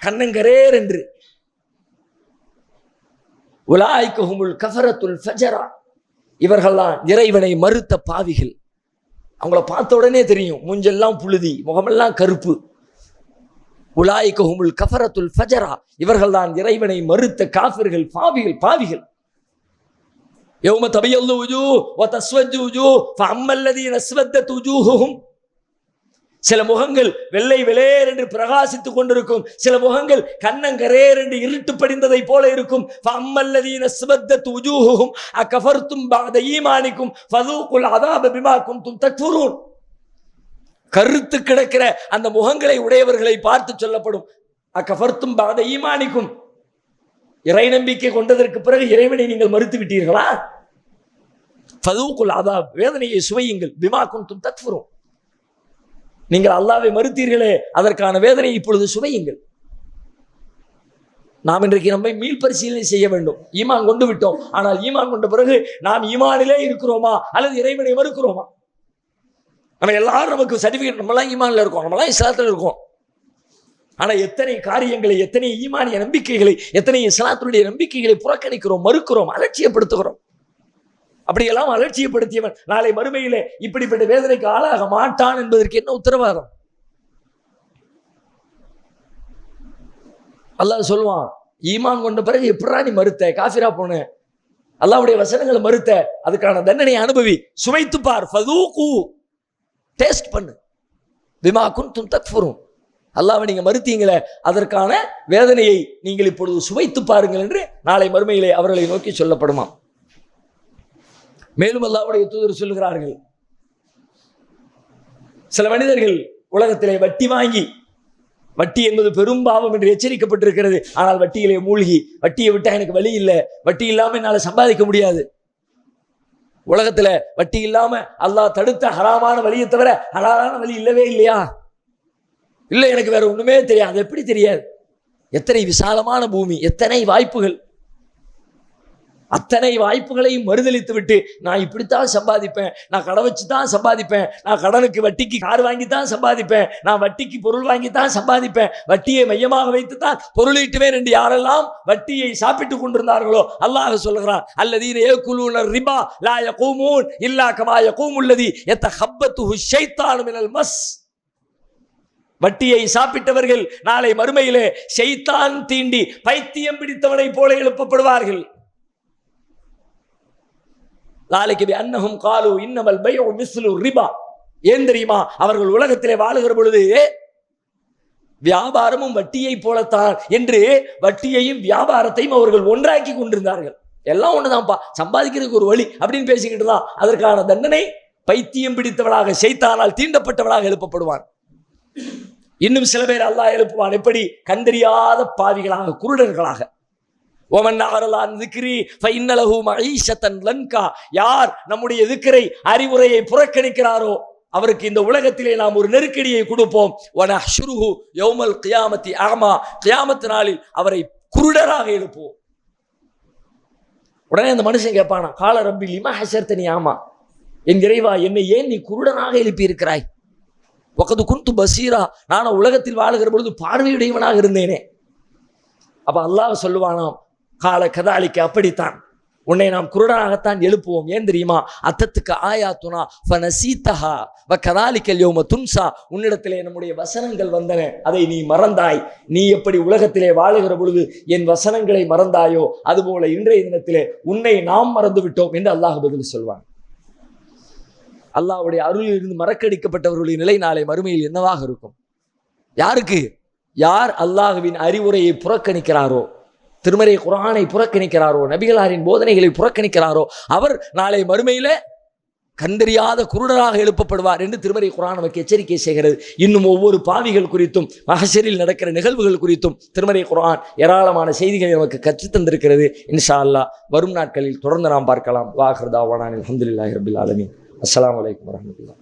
C: கண்ணங்கரேர் என்று. உலாய்கஹுமுல் கஃபரத்துல் ஃபஜரா, இவர்கள்தான் இறைவனை மறுத்த பாவிகள். அவங்கள பார்த்த உடனே தெரியும், மூஞ்செல்லாம் புழுதி, முகமெல்லாம் கருப்பு. உலாய்கஹுமுல் கஃபரத்துல் ஃபஜரா, இவர்கள்தான் இறைவனை மறுத்த காஃபிர்கள், பாவிகள். யௌம தபியல்லு வுஜூஹ் வ தஸ்வஜ்ஜு வுஜூஹ் ஃபஅம்மல் லதீன அஸ்வத்தத் வுஜூஹுஹும். சில முகங்கள் வெள்ளை வெளேர் என்று பிரகாசித்துக் கொண்டிருக்கும், சில முகங்கள் கண்ணங்கரேர் என்று இருட்டு படிந்ததை போல இருக்கும். ஃபஅம்மல் லதீன அஸ்வத்தத் வுஜூஹுஹும் அகஃபர்தும் பஅத ஈமானிக்கும் ஃபதூகுல் அஸாப பிமா குன்தும் தக்ஃபுரூன். கருத்து கிடக்கிற அந்த முகங்களை உடையவர்களை பார்த்து சொல்லப்படும், அக்கஃபர்த்தும் பாத ஈமானிக்கும், இறை நம்பிக்கை கொண்டதற்கு பிறகு இறைவனை நீங்கள் மறுத்து விட்டீர்களா? ஃபதூகுல் அதாப், வேதனையை சுவையுங்கள், பிமா குன்தும் தக்ஃபுரூன், நீங்கள் அல்லாஹ்வை மறுத்தீர்களே அதற்கான வேதனையை இப்பொழுது சுவையுங்கள். நாம் இன்றைக்கு நம்மை மீள் பரிசீலனை செய்ய வேண்டும். ஈமான் கொண்டு விட்டோம், ஆனால் ஈமான் கொண்ட பிறகு நாம் ஈமானிலே இருக்கிறோமா அல்லது இறைவனை மறுக்கிறோமா? நம்ம எல்லாரும் நமக்கு சர்டிஃபிகேட், நம்மளாம் ஈமான்ல இருக்கோம், நம்மளாம் இஸ்லாத்தில் இருக்கோம். ஆனால் எத்தனை காரியங்களை, எத்தனை ஈமானிய நம்பிக்கைகளை, எத்தனை இஸ்லாத்தினுடைய நம்பிக்கைகளை புறக்கணிக்கிறோம், மறுக்கிறோம், அலட்சியப்படுத்துகிறோம். அப்படியெல்லாம் அலட்சியப்படுத்தியவன் நாளை மறுமையிலே இப்படிப்பட்ட வேதனைக்கு ஆளாக மாட்டான் என்பதற்கு என்ன உத்தரவாதம்? அல்லாஹ் சொல்லுவான், ஈமான் கொண்ட பிறகு எப்படா நீ மறுத்த, காஃபிரா போன, அல்லாஹ்வுடைய வசனங்களை மறுத்த, அதுக்கான தண்டனை அனுபவி, சுவைத்து பார், ஃபதூகு, டேஸ்ட் பண்ணு, பிமா குன்தும் தக்ஃபுரூன், அல்லாஹ்வை நீங்க மறுத்தீங்களே அதற்கான வேதனையை நீங்கள் இப்பொழுது சுவைத்து பாருங்கள் என்று நாளை மறுமையிலே அவர்களை நோக்கி சொல்லப்படுமா. மேலும் அல்லாஹ்வுடைய தூதர் சொல்லுகிறார்கள், சில மனிதர்கள் உலகத்திலே வட்டி வாங்கி, வட்டி என்பது பெரும் பாவம் என்று எச்சரிக்கப்பட்டிருக்கிறது, ஆனால் வட்டியிலே மூழ்கி, வட்டியை விட்டா எனக்கு வழி இல்லை, வட்டி இல்லாம என்னால சம்பாதிக்க முடியாது, உலகத்துல வட்டி இல்லாம அல்லாஹ் தடுத்த ஹராமான வழியை தவிர ஹலாலான வழி இல்லவே இல்லையா? இல்லை, எனக்கு வேற ஒண்ணுமே தெரியாது. எப்படி தெரியாது? எத்தனை விசாலமான பூமி, எத்தனை வாய்ப்புகள், அத்தனை வாய்ப்புகளையும் மறுதளித்து விட்டு நான் இப்படித்தான் சம்பாதிப்பேன், நான் கடை வச்சு தான் சம்பாதிப்பேன், நான் கடனுக்கு வட்டிக்கு கார் வாங்கி தான் சம்பாதிப்பேன், நான் வட்டிக்கு பொருள் வாங்கி தான் சம்பாதிப்பேன், வட்டியை மையமாக வைத்து தான் பொருளீட்டுவேன் என்று யாரெல்லாம் வட்டியை சாப்பிட்டு கொண்டிருந்தார்களோ அல்லாஹ் சொல்லுகிறான், அல்லதீன யகுலூன ரிபா லா யகூமூன் இல்லா கமா யகூமுல்லதி யதஹப்பத்துஹு ஷைத்தானு மினல் மஸ். வட்டியை சாப்பிட்டவர்கள் நாளை மறுமையிலே ஷைத்தான் தீண்டி பைத்தியம் பிடித்தவனை போல எழுப்பப்படுவார்கள். அன்னஹும் காலு இன்னமல் பைஉ மிஸ்லு ரிபா. ஏன் தெரியுமா? அவர்கள் உலகத்திலே வாழுகிற பொழுது வியாபாரமும் வட்டியை போலத்தான் என்று வட்டியையும் வியாபாரத்தையும் அவர்கள் ஒன்றாக்கி கொண்டிருந்தார்கள். எல்லாம் ஒண்ணுதான்ப்பா, சம்பாதிக்கிறதுக்கு ஒரு வழி அப்படின்னு பேசிக்கிட்டு தான் அதற்கான தண்டனை பைத்தியம் பிடித்தவளாக, ஷைத்தானால் தீண்டப்பட்டவளாக எழுப்பப்படுவான். இன்னும் சில பேர் அல்லாஹ் எழுப்புவான், எப்படி? கண்டறியாத பாவிகளாக, குருடர்களாக. யார் நம்முடைய திக்ரை, அறிவுரையை புறக்கணிக்கிறாரோ அவருக்கு இந்த உலகத்திலே நாம் ஒரு நெருக்கடியை கொடுப்போம். கியாமத் நாளில் அவரை குருடராக எழுப்புவோம். உடனே அந்த மனுஷன் கேட்பானா, கால ரப்பி லிமா ஹஸர்தனி ஆமா, என் இறைவா என்னை ஏன் நீ குருடனாக எழுப்பி இருக்கிறாய்? வகது குன்து பசீரா, நான் உலகத்தில் வாழுகிற பொழுது பார்வையுடையவனாக இருந்தேனே. அப்ப அல்லாஹ் சொல்லுவானாம், கால கதாலிக்கு, அப்படித்தான் உன்னை நாம் குருடனாகத்தான் எழுப்புவோம். ஏன் தெரியுமா? அத்தத்துக்கு ஆயாத்துனா ஃபனசீதஹா வகதாலிக்கல் யௌம துன்சா, உன்னிடத்திலே நம்முடைய வசனங்கள் வந்தன, அதை நீ மறந்தாய். நீ எப்படி உலகத்திலே வாழுகிற பொழுது என் வசனங்களை மறந்தாயோ அதுபோல இன்றைய தினத்திலே உன்னை நாம் மறந்து விட்டோம் என்று அல்லாஹ் பதில் சொல்வான். அல்லாஹ்வுடைய அருளில் இருந்து மறக்கடிக்கப்பட்டவர்களுடைய நிலை நாளை மறுமையில் என்னவாக இருக்கும்? யாருக்கு? யார் அல்லாஹ்வின் அறிவுரையை புறக்கணிக்கிறாரோ, திருமறை குர்ஆனை புறக்கணிக்கிறாரோ, நபிகளாரின் போதனைகளை புறக்கணிக்கிறாரோ, அவர் நாளை மறுமையில கண்டறியாத குருடராக எழுப்பப்படுவார் என்று திருமறை குர்ஆன் நமக்கு எச்சரிக்கை செய்கிறது. இன்னும் ஒவ்வொரு பாவிகள் குறித்தும், மஹ்ஷரில் நடக்கிற நிகழ்வுகள் குறித்தும் திருமறை குர்ஆன் ஏராளமான செய்திகளை நமக்கு கற்றுத் தந்திருக்கிறது. இன்ஷா அல்லாஹ் வரும் நாட்களில் தொடர்ந்து நாம் பார்க்கலாம். வாஹிர் தாவானா அல்ஹம்துலில்லாஹி ரப்பில் ஆலமீன். அஸ்ஸலாமு அலைக்கும் வரஹ்மத்துல்லாஹ்.